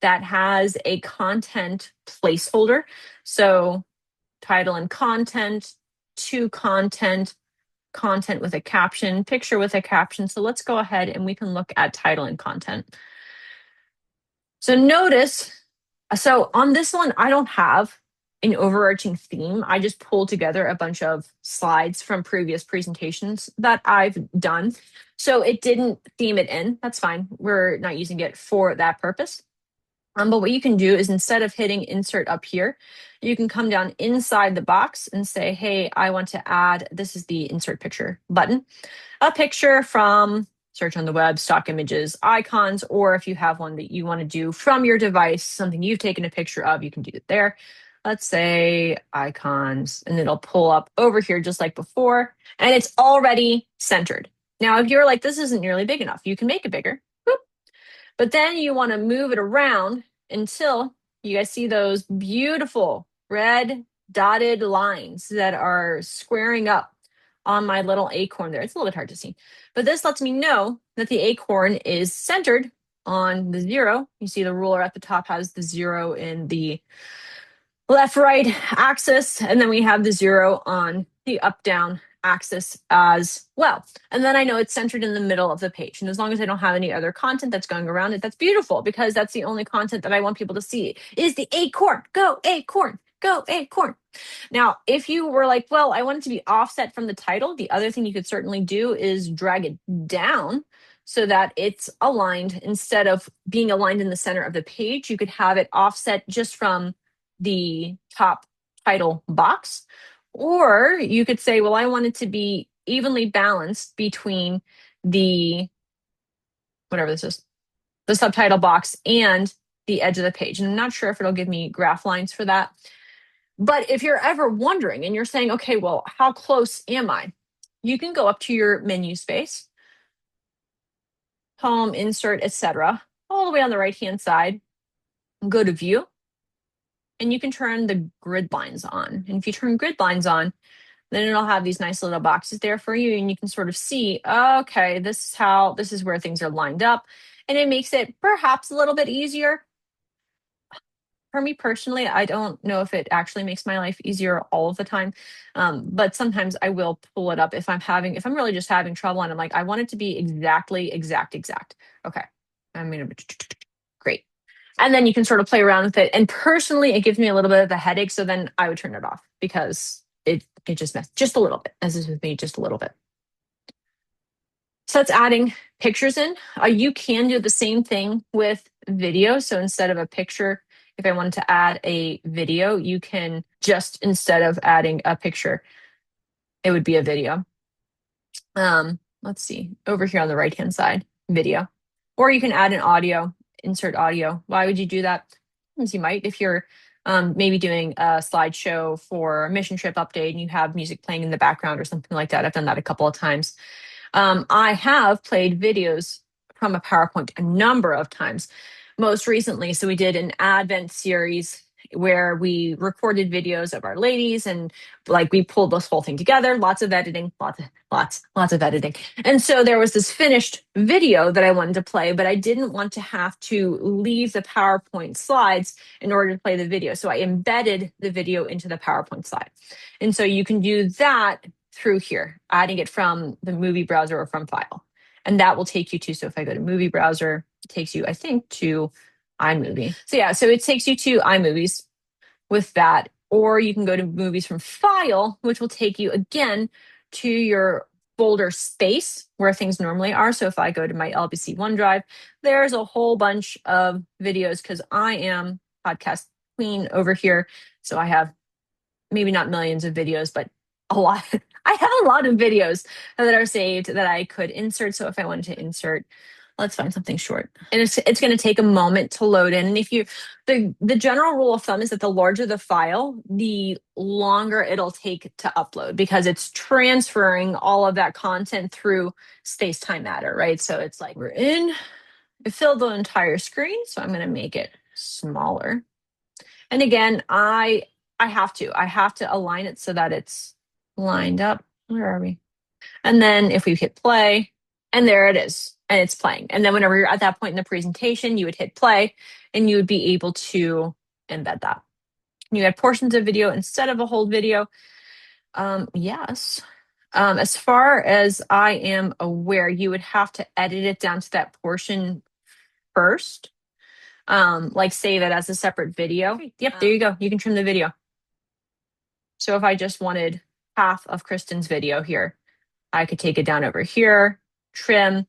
that has a content placeholder. So title and content, to content, content with a caption, picture with a caption. So let's go ahead and we can look at title and content. So notice, so on this one, I don't have an overarching theme. I just pulled together a bunch of slides from previous presentations that I've done. So it didn't theme it in. That's fine. We're not using it for that purpose. But what you can do is instead of hitting insert up here, you can come down inside the box and say, hey, I want to add, this is the insert picture button, a picture from search on the web, stock images, icons, or if you have one that you want to do from your device, something you've taken a picture of, you can do it there. let's say icons, and it'll pull up over here just like before, and it's already centered. Now, if you're like, this isn't nearly big enough, you can make it bigger. Boop. But then you want to move it around until you guys see those beautiful red dotted lines that are squaring up on my little acorn there. It's a little bit hard to see, but this lets me know that the acorn is centered on the 0. You see the ruler at the top has the 0 in the left right axis, and then we have the 0 on the up down axis as well. And then I know it's centered in the middle of the page. And as long as I don't have any other content that's going around it, that's beautiful, because that's the only content that I want people to see is the acorn. Go acorn, go acorn. Now, if you were like, well, I want it to be offset from the title, the other thing you could certainly do is drag it down so that it's aligned. Instead of being aligned in the center of the page, you could have it offset just from the top title box. Or you could say, well, I want it to be evenly balanced between the, whatever this is, the subtitle box and the edge of the page. And I'm not sure if it'll give me graph lines for that. But if you're ever wondering and you're saying, okay, well, how close am I? You can go up to your menu space, home, insert, etc., all the way on the right-hand side, go to view, and you can turn the grid lines on. And if you turn grid lines on, then it'll have these nice little boxes there for you, and you can sort of see, okay, this is where things are lined up. And it makes it perhaps a little bit easier. For me personally, I don't know if it actually makes my life easier all of the time. But sometimes I will pull it up if I'm really just having trouble and I'm like, I want it to be exactly exact. Okay. I'm gonna great. And then you can sort of play around with it. And personally, it gives me a little bit of a headache. So then I would turn it off because it just messed just a little bit, as is with me, just a little bit. So that's adding pictures in. You can do the same thing with video. So instead of a picture, if I wanted to add a video, you can just, instead of adding a picture, it would be a video. Let's see, over here on the right-hand side, video. Or you can add an audio, insert audio. Why would you do that? As you might, if you're maybe doing a slideshow for a mission trip update and you have music playing in the background or something like that. I've done that a couple of times. I have played videos from a PowerPoint a number of times. Most recently, so we did an Advent series where we recorded videos of our ladies, and like we pulled this whole thing together, lots of editing, lots of editing. And so there was this finished video that I wanted to play, but I didn't want to have to leave the PowerPoint slides in order to play the video. So I embedded the video into the PowerPoint slide. And so you can do that through here, adding it from the movie browser or from file. And that will take you to, so if I go to movie browser, it takes you, I think, to iMovie. So yeah, so it takes you to iMovies with that. Or you can go to movies from file, which will take you again to your folder space where things normally are. So if I go to my LBC OneDrive, there's a whole bunch of videos because I am podcast queen over here. So I have maybe not millions of videos, but a lot. I have a lot of videos that are saved that I could insert. So if I wanted to insert, let's find something short. And it's going to take a moment to load in. And if you, the general rule of thumb is that the larger the file, the longer it'll take to upload because it's transferring all of that content through space-time matter, right? So it's like we're in, it filled the entire screen. So I'm going to make it smaller. And again, I have to align it so that it's lined up. Where are we? And then if we hit play, and there it is, and it's playing. And then whenever you're at that point in the presentation, you would hit play and you would be able to embed that. You had portions of video instead of a whole video. Yes. As far as I am aware, you would have to edit it down to that portion first. Like save it as a separate video. Yep, there you go. You can trim the video. So if I just wanted half of Kristen's video here, I could take it down over here, trim,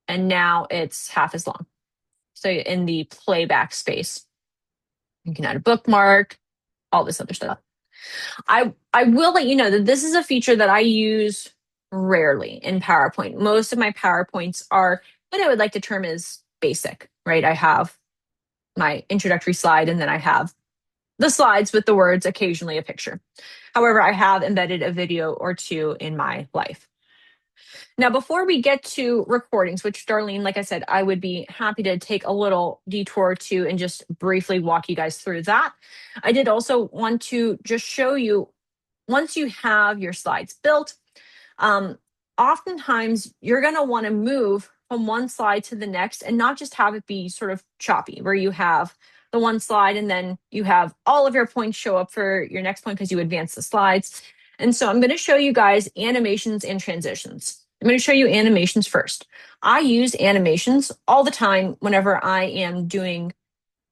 and now it's half as long. So in the playback space, you can add a bookmark, all this other stuff. I will let you know that this is a feature that I use rarely in PowerPoint. Most of my PowerPoints are what I would like to term as basic, right? I have my introductory slide and then I have the slides with the words, occasionally a picture. However, I have embedded a video or two in my life. Now, before we get to recordings, which Darlene, like I said, I would be happy to take a little detour to and just briefly walk you guys through that. I did also want to just show you, once you have your slides built, um, oftentimes you're going to want to move from one slide to the next and not just have it be sort of choppy, where you have the one slide and then you have all of your points show up for your next point because you advance the slides. And so I'm going to show you guys animations and transitions. I'm going to show you animations first. I use animations all the time whenever I am doing,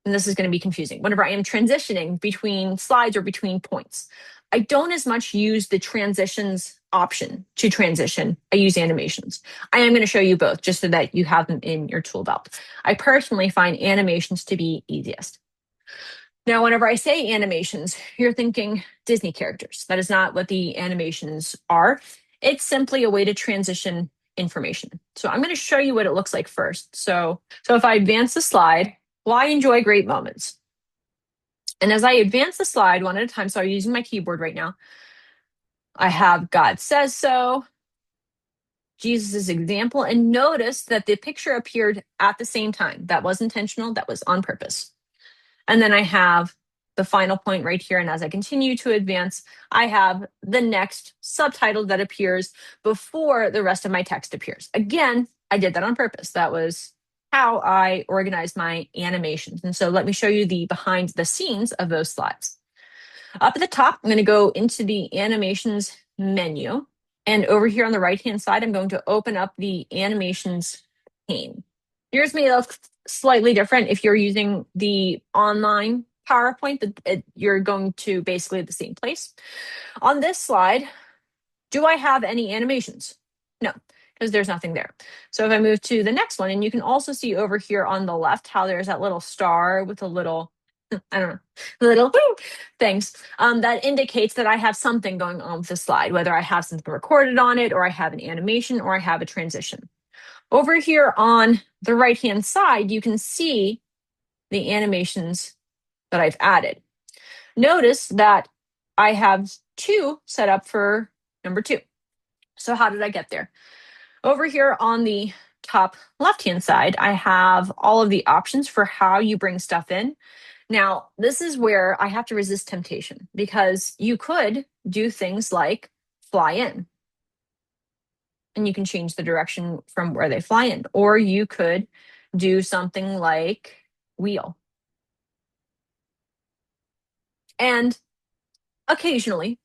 and this is going to be confusing, whenever I am transitioning between slides or between points. I don't as much use the transitions option to transition. I use animations. I am going to show you both just so that you have them in your tool belt. I personally find animations to be easiest. Now, whenever I say animations, you're thinking Disney characters. That is not what the animations are. It's simply a way to transition information. So I'm going to show you what it looks like first. So if I advance the slide, well, I enjoy great moments. And as I advance the slide one at a time, so I'm using my keyboard right now, I have God says so, Jesus' example, and notice that the picture appeared at the same time. That was intentional, that was on purpose. And then I have the final point right here. And as I continue to advance, I have the next subtitle that appears before the rest of my text appears. Again, I did that on purpose. That was how I organized my animations. And so let me show you the behind the scenes of those slides. Up at the top, I'm going to go into the animations menu. And over here on the right-hand side, I'm going to open up the animations pane. Yours may look slightly different if you're using the online PowerPoint, but you're going to basically the same place. On this slide, do I have any animations? No, because there's nothing there. So if I move to the next one, and you can also see over here on the left how there's that little star with a little, I don't know, little things. That indicates that I have something going on with the slide, whether I have something recorded on it, or I have an animation, or I have a transition. Over here on the right-hand side, you can see the animations that I've added. Notice that I have two set up for number 2. So how did I get there? Over here on the top left-hand side, I have all of the options for how you bring stuff in. Now, this is where I have to resist temptation, because you could do things like fly in, and you can change the direction from where they fly in, or you could do something like wheel. And occasionally,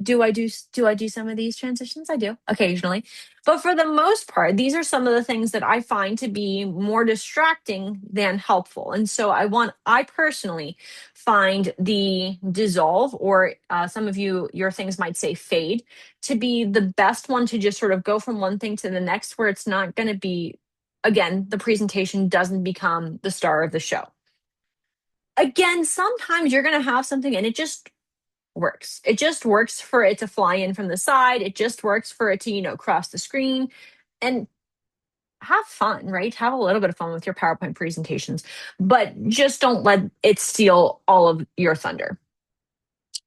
do I do some of these transitions? I do occasionally. But for the most part, these are some of the things that I find to be more distracting than helpful. And so I personally find the dissolve, or some of your things might say fade, to be the best one to just sort of go from one thing to the next, where it's not going to be, again, the presentation doesn't become the star of the show. Again, sometimes you're going to have something and it just works. It just works for it to fly in from the side. It just works for it to, cross the screen, and have fun, right? Have a little bit of fun with your PowerPoint presentations, but just don't let it steal all of your thunder.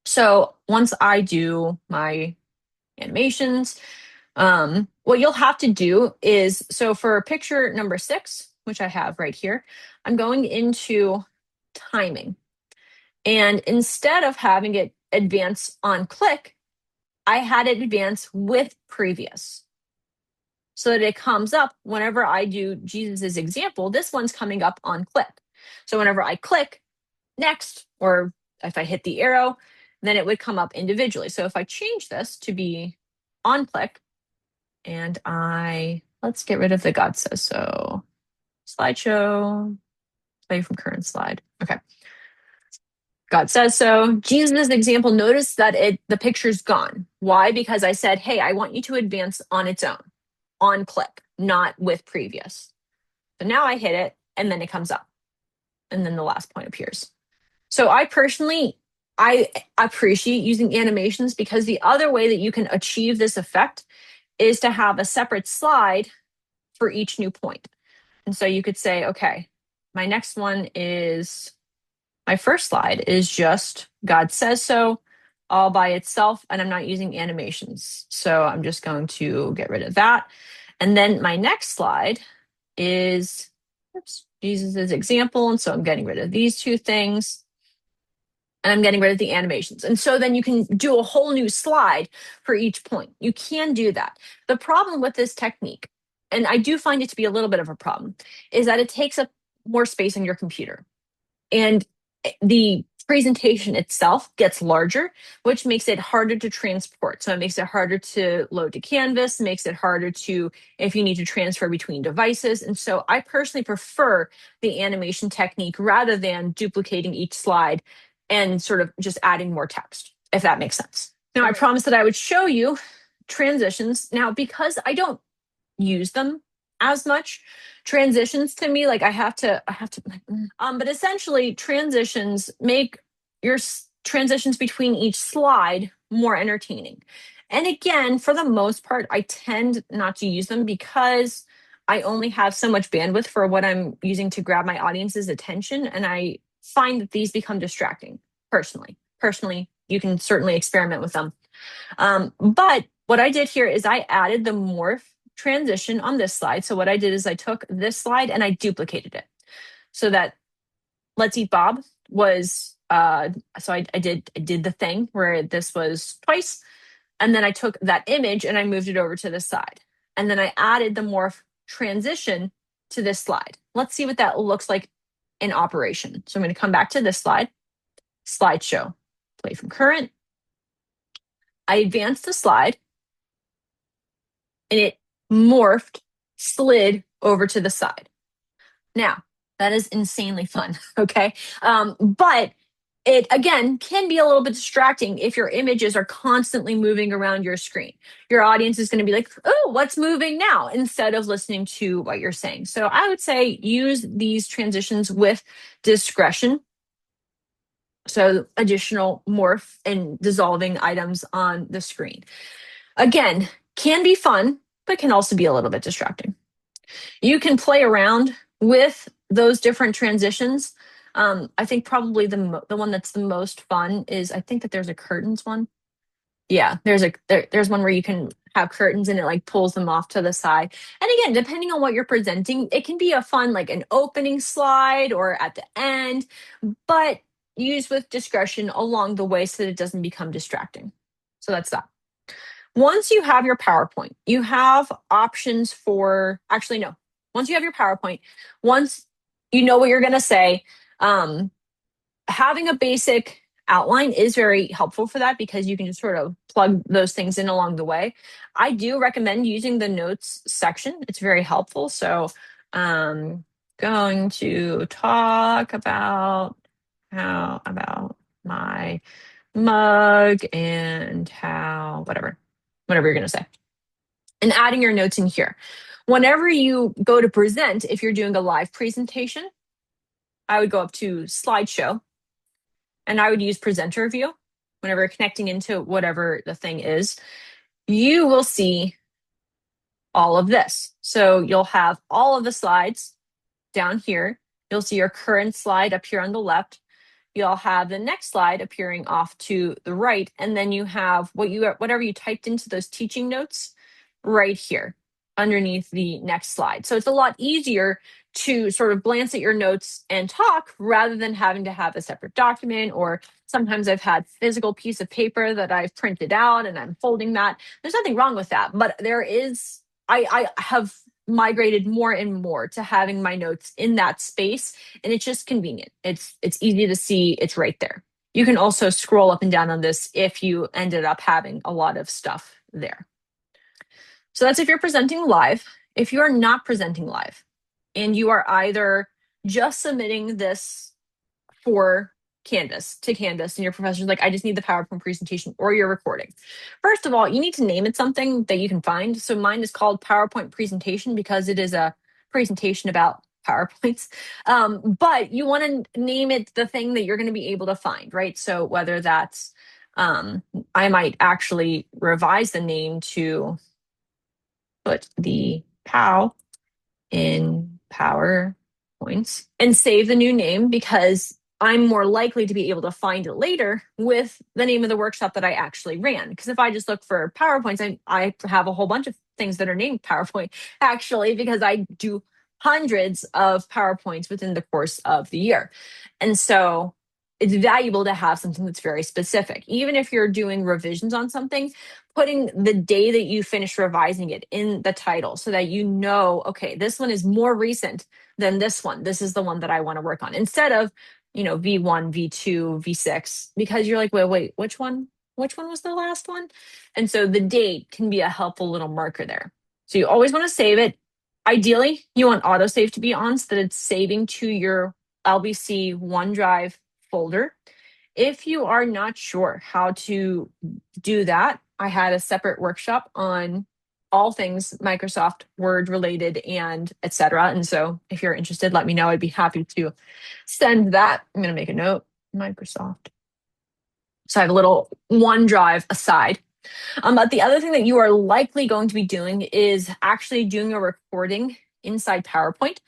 So once I do my animations, what you'll have to do is, so for picture number 6, which I have right here, I'm going into timing. And instead of having it advance on click, I had it advance with previous, so that it comes up whenever I do Jesus's example. This one's coming up on click. So whenever I click next, or if I hit the arrow, then it would come up individually. So if I change this to be on click, and let's get rid of the God says so slideshow, play from current slide. Okay. God says so. Jesus' example, notice that the picture's gone. Why? Because I said, hey, I want you to advance on its own, on click, not with previous. So now I hit it, and then it comes up, and then the last point appears. So I appreciate using animations, because the other way that you can achieve this effect is to have a separate slide for each new point. And so you could say, okay, my My first slide is just God says so all by itself, and I'm not using animations. So I'm just going to get rid of that. And then my next slide is Jesus' example. And so I'm getting rid of these two things and I'm getting rid of the animations. And so then you can do a whole new slide for each point. You can do that. The problem with this technique, and I do find it to be a little bit of a problem, is that it takes up more space on your computer. And the presentation itself gets larger, which makes it harder to transport. So it makes it harder to load to Canvas, makes it harder to, if you need to transfer between devices. And so I personally prefer the animation technique rather than duplicating each slide and sort of just adding more text, if that makes sense. Now, I promised that I would show you transitions. Now, because I don't use them as much, transitions to me, like I have to but essentially transitions make your transitions between each slide more entertaining. And again, for the most part, I tend not to use them because I only have so much bandwidth for what I'm using to grab my audience's attention, and I find that these become distracting. Personally, you can certainly experiment with them. But what I did here is I added the morph transition on this slide. So what I did is I took this slide and I duplicated it so that Let's Eat Bob was, I did the thing where this was twice. And then I took that image and I moved it over to this side. And then I added the morph transition to this slide. Let's see what that looks like in operation. So I'm going to come back to this slide, slideshow, play from current. I advanced the slide and it morphed, slid over to the side. Now, that is insanely fun, okay? But it, again, can be a little bit distracting if your images are constantly moving around your screen. Your audience is going to be like, oh, what's moving now? Instead of listening to what you're saying. So I would say use these transitions with discretion. So additional morph and dissolving items on the screen. Again, can be fun, but can also be a little bit distracting. You can play around with those different transitions. I think probably the one that's the most fun is, I think that there's a curtains one. Yeah, there's one where you can have curtains and it like pulls them off to the side. And again, depending on what you're presenting, it can be a fun like an opening slide or at the end, but use with discretion along the way so that it doesn't become distracting. So that's that. Once you have your PowerPoint, you have options for, actually, no. Once you have your PowerPoint, once you know what you're going to say, having a basic outline is very helpful for that because you can just sort of plug those things in along the way. I do recommend using the notes section. It's very helpful. So going to talk about my mug and how, whatever you're going to say, and adding your notes in here. Whenever you go to present, if you're doing a live presentation, I would go up to slideshow and I would use presenter view. Whenever connecting into whatever the thing is, you will see all of this. So you'll have all of the slides down here. You'll see your current slide up here on the left. You'll have the next slide appearing off to the right, and then you have whatever you typed into those teaching notes right here underneath the next slide. So it's a lot easier to sort of glance at your notes and talk rather than having to have a separate document, or sometimes I've had physical piece of paper that I've printed out and I'm folding that. There's nothing wrong with that, but I have migrated more and more to having my notes in that space, and it's just convenient. It's easy to see. It's right there. You can also scroll up and down on this if you ended up having a lot of stuff there. So that's if you're presenting live. If you are not presenting live and you are either just submitting this for Canvas and your professor's like, I just need the PowerPoint presentation, or you're recording. First of all, you need to name it something that you can find. So mine is called PowerPoint presentation because it is a presentation about PowerPoints. But you want to name it the thing that you're going to be able to find, right? So whether that's, I might actually revise the name to put the POW in PowerPoints and save the new name because I'm more likely to be able to find it later with the name of the workshop that I actually ran. Because if I just look for PowerPoints, I have a whole bunch of things that are named PowerPoint actually, because I do hundreds of PowerPoints within the course of the year. And so it's valuable to have something that's very specific. Even if you're doing revisions on something, putting the day that you finish revising it in the title so that you know, okay, this one is more recent than this one. This is the one that I want to work on. Instead of, V1, V2, V6, because you're like, wait, which one? Which one was the last one? And so the date can be a helpful little marker there. So you always want to save it. Ideally, you want autosave to be on so that it's saving to your LBC OneDrive folder. If you are not sure how to do that, I had a separate workshop on all things Microsoft Word related and etc. And so if you're interested, let me know. I'd be happy to send that. I'm going to make a note, Microsoft. So I have a little OneDrive aside. But the other thing that you are likely going to be doing is actually doing a recording inside PowerPoint.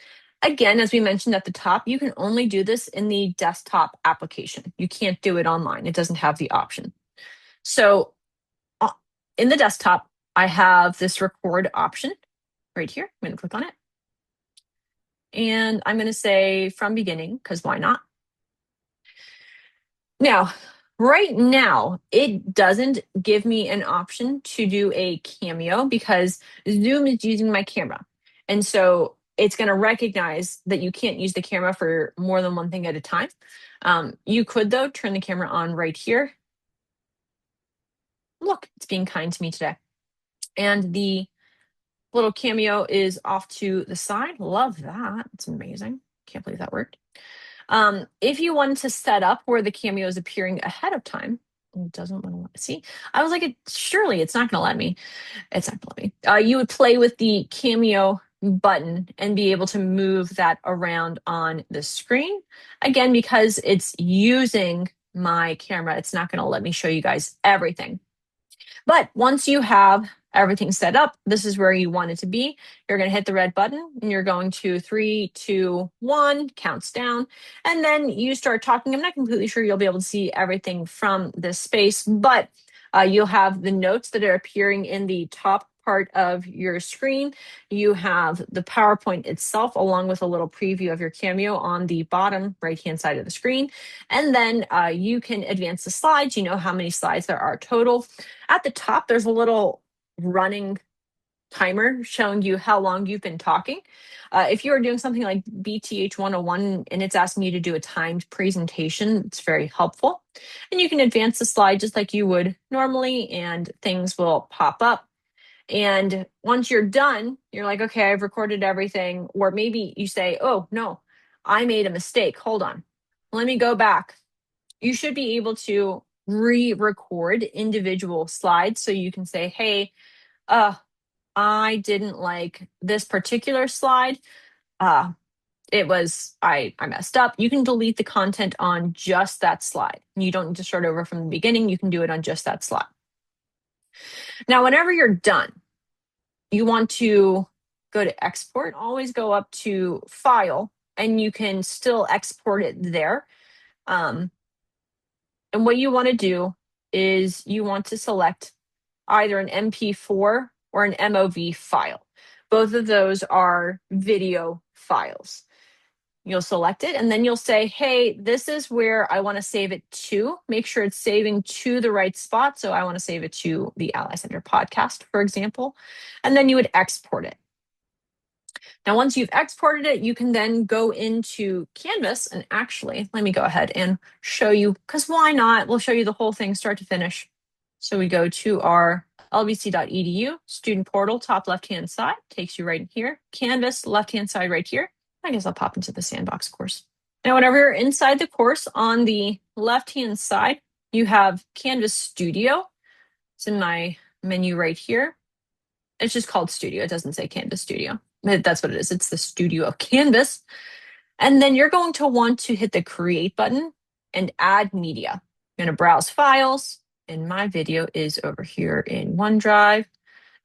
Again, as we mentioned at the top, you can only do this in the desktop application. You can't do it online. It doesn't have the option. So in the desktop, I have this record option right here. I'm going to click on it. And I'm going to say from beginning, because why not? Now, right now, it doesn't give me an option to do a cameo because Zoom is using my camera. And so it's going to recognize that you can't use the camera for more than one thing at a time. You could, though, turn the camera on right here. Look, it's being kind to me today. And the little cameo is off to the side. Love that. It's amazing. Can't believe that worked. If you wanted to set up where the cameo is appearing ahead of time, it doesn't want to see. I was like, surely it's not going to let me. It's not going to let me. You would play with the cameo button and be able to move that around on the screen. Again, because it's using my camera, it's not going to let me show you guys everything. But once you have everything set up, this is where you want it to be. You're going to hit the red button and you're going to 3, 2, 1, counts down. And then you start talking. I'm not completely sure you'll be able to see everything from this space, but you'll have the notes that are appearing in the top part of your screen. You have the PowerPoint itself, along with a little preview of your cameo on the bottom right-hand side of the screen. And then you can advance the slides. You know how many slides there are total. At the top, there's a little running timer showing you how long you've been talking. If you are doing something like BTH 101 and it's asking you to do a timed presentation, it's very helpful. And you can advance the slide just like you would normally, and things will pop up. And once you're done, you're like, okay, I've recorded everything. Or maybe you say, oh, no, I made a mistake. Hold on. Let me go back. You should be able to re-record individual slides so you can say, hey, I didn't like this particular slide. I messed up. You can delete the content on just that slide. You don't need to start over from the beginning. You can do it on just that slide. Now, whenever you're done, you want to go to export. Always go up to file, and you can still export it there. And what you want to do is you want to select either an MP4 or an MOV file. Both of those are video files. You'll select it and then you'll say, hey, this is where I want to save it to. Make sure it's saving to the right spot. So I want to save it to the Ally Center podcast, for example. And then you would export it. Now, once you've exported it, you can then go into Canvas, and actually, let me go ahead and show you, because why not? We'll show you the whole thing start to finish. So we go to our lbc.edu student portal, top left-hand side, takes you right here. Canvas, left-hand side right here. I guess I'll pop into the sandbox course. Now, whenever you're inside the course, on the left-hand side, you have Canvas Studio. It's in my menu right here. It's just called Studio. It doesn't say Canvas Studio. That's what it is. It's the Studio of Canvas. And then you're going to want to hit the Create button and add media. You're going to browse files, and my video is over here in OneDrive.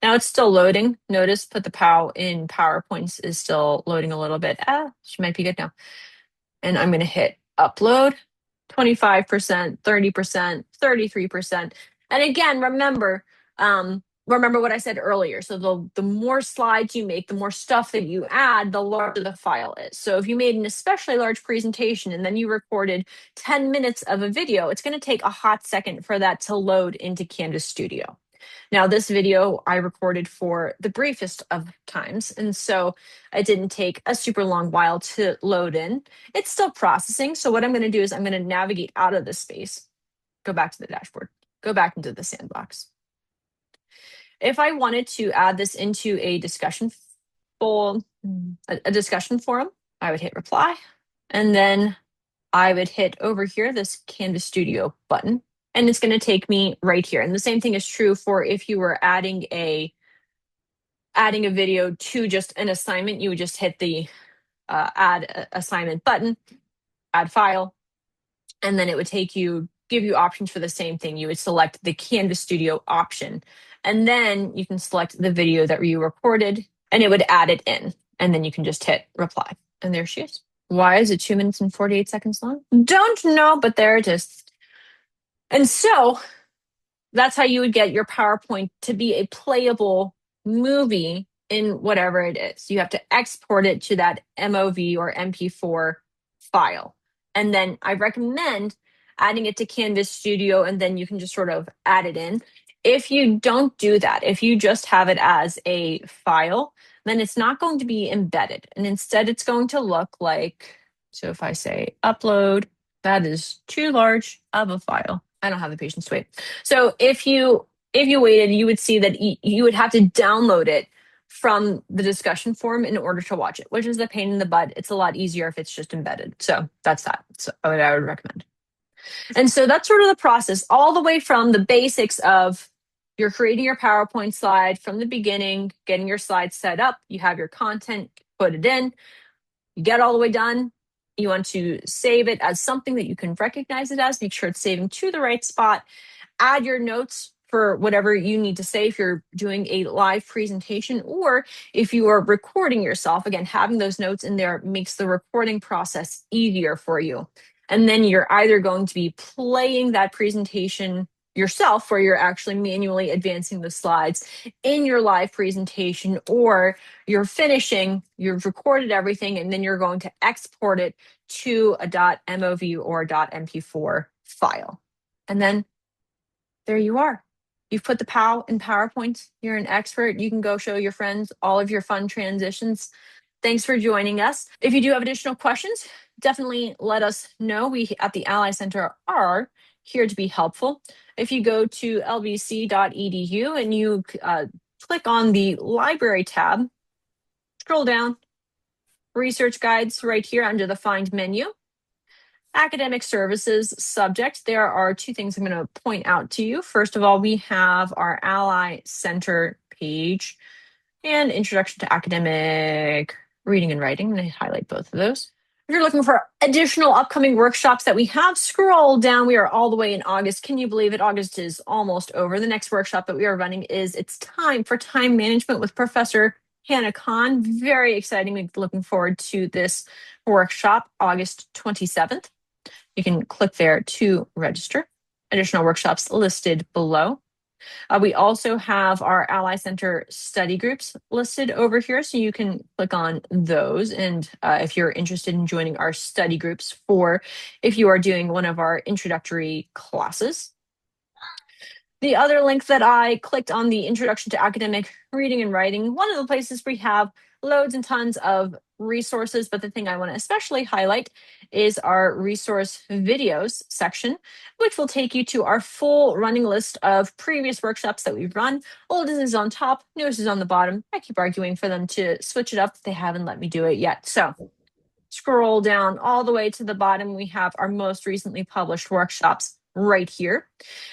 Now it's still loading. Notice put the POW in PowerPoints is still loading a little bit. She might be good now. And I'm going to hit upload, 25%, 30%, 33%. And again, remember what I said earlier. So the more slides you make, the more stuff that you add, the larger the file is. So if you made an especially large presentation and then you recorded 10 minutes of a video, it's going to take a hot second for that to load into Canvas Studio. Now, this video I recorded for the briefest of times, and so it didn't take a super long while to load in. It's still processing, so what I'm going to do is I'm going to navigate out of this space, go back to the dashboard, go back into the sandbox. If I wanted to add this into a discussion a discussion forum, I would hit reply, and then I would hit over here this Canvas Studio button, and it's going to take me right here. And the same thing is true for if you were adding a video to just an assignment. You would just hit the add assignment button, add file, and then it would give you options for the same thing. You would select the Canvas Studio option, and then you can select the video that you recorded, and it would add it in, and then you can just hit reply, and there she is. Why is it 2 minutes and 48 seconds long? Don't know, but there it is. And so that's how you would get your PowerPoint to be a playable movie in whatever it is. You have to export it to that MOV or MP4 file. And then I recommend adding it to Canvas Studio, and then you can just sort of add it in. If you don't do that, if you just have it as a file, then it's not going to be embedded. And instead, it's going to look like, so if I say upload, that is too large of a file. I don't have the patience to wait. So if you waited, you would see that you would have to download it from the discussion forum in order to watch it, which is a pain in the butt. It's a lot easier if it's just embedded. So that's that. So what I would recommend. And so that's sort of the process, all the way from the basics of you're creating your PowerPoint slide from the beginning, getting your slides set up, you have your content, put it in, you get all the way done. You want to save it as something that you can recognize it as, make sure it's saving to the right spot, add your notes for whatever you need to say if you're doing a live presentation, or if you are recording yourself. Again, having those notes in there makes the recording process easier for you. And then you're either going to be playing that presentation yourself, where you're actually manually advancing the slides in your live presentation, or you've recorded everything, and then you're going to export it to a .mov or .mp4 file. And then there you are. You've put the POW in PowerPoint. You're an expert. You can go show your friends all of your fun transitions. Thanks for joining us. If you do have additional questions, definitely let us know. We at the Ally Center are here to be helpful. If you go to lbc.edu and you click on the library tab, scroll down, research guides right here under the find menu. Academic services subject, there are two things I'm going to point out to you. First of all, we have our Ally Center page and Introduction to Academic Reading and Writing. I'm going to highlight both of those. If you're looking for additional upcoming workshops that we have, scroll down. We are all the way in August. Can you believe it? August is almost over. The next workshop that we are running is It's Time for Time Management with Professor Hannah Kahn. Very exciting. We're looking forward to this workshop, August 27th. You can click there to register. Additional workshops listed below. We also have our Ally Center study groups listed over here, so you can click on those. And if you're interested in joining our study groups if you are doing one of our introductory classes. The other link that I clicked on, the Introduction to Academic Reading and Writing, one of the places we have loads and tons of resources, but the thing I want to especially highlight is our resource videos section, which will take you to our full running list of previous workshops that we've run. Oldest is on top, newest is on the bottom. I keep arguing for them to switch it up. They haven't let me do it yet. So scroll down all the way to the bottom. We have our most recently published workshops right here.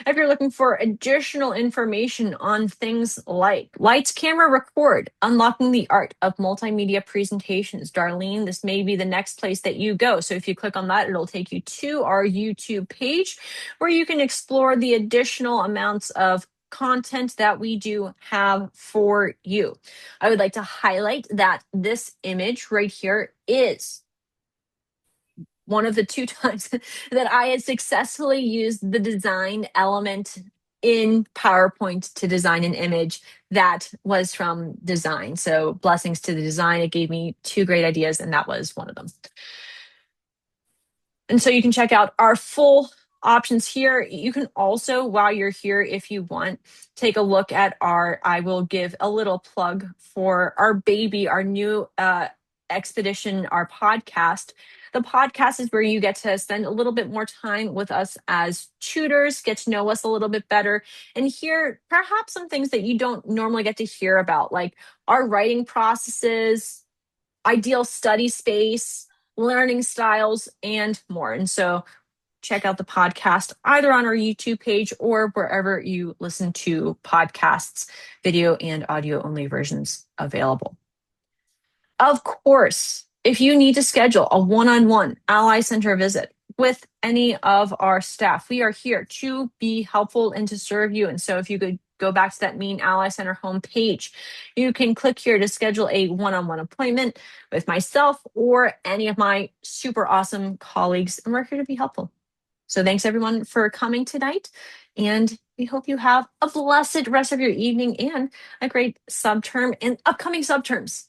If you're looking for additional information on things like Lights, Camera, Record, Unlocking the Art of Multimedia Presentations, Darlene, this may be the next place that you go. So if you click on that, it'll take you to our YouTube page where you can explore the additional amounts of content that we do have for you. I would like to highlight that this image right here is one of the two times that I had successfully used the design element in PowerPoint to design an image that was from design. So blessings to the design. It gave me two great ideas, and that was one of them. And so you can check out our full options here. You can also, while you're here, if you want, take a look at I will give a little plug for our baby, our new expedition, our podcast. The podcast is where you get to spend a little bit more time with us as tutors, get to know us a little bit better, and hear perhaps some things that you don't normally get to hear about, like our writing processes, ideal study space, learning styles, and more. And so check out the podcast either on our YouTube page or wherever you listen to podcasts, video and audio only versions available. Of course, if you need to schedule a one-on-one Ally Center visit with any of our staff, we are here to be helpful and to serve you. And so if you could go back to that main Ally Center homepage, you can click here to schedule a one-on-one appointment with myself or any of my super awesome colleagues, and we're here to be helpful. So thanks everyone for coming tonight, and we hope you have a blessed rest of your evening and a great subterm and upcoming subterms.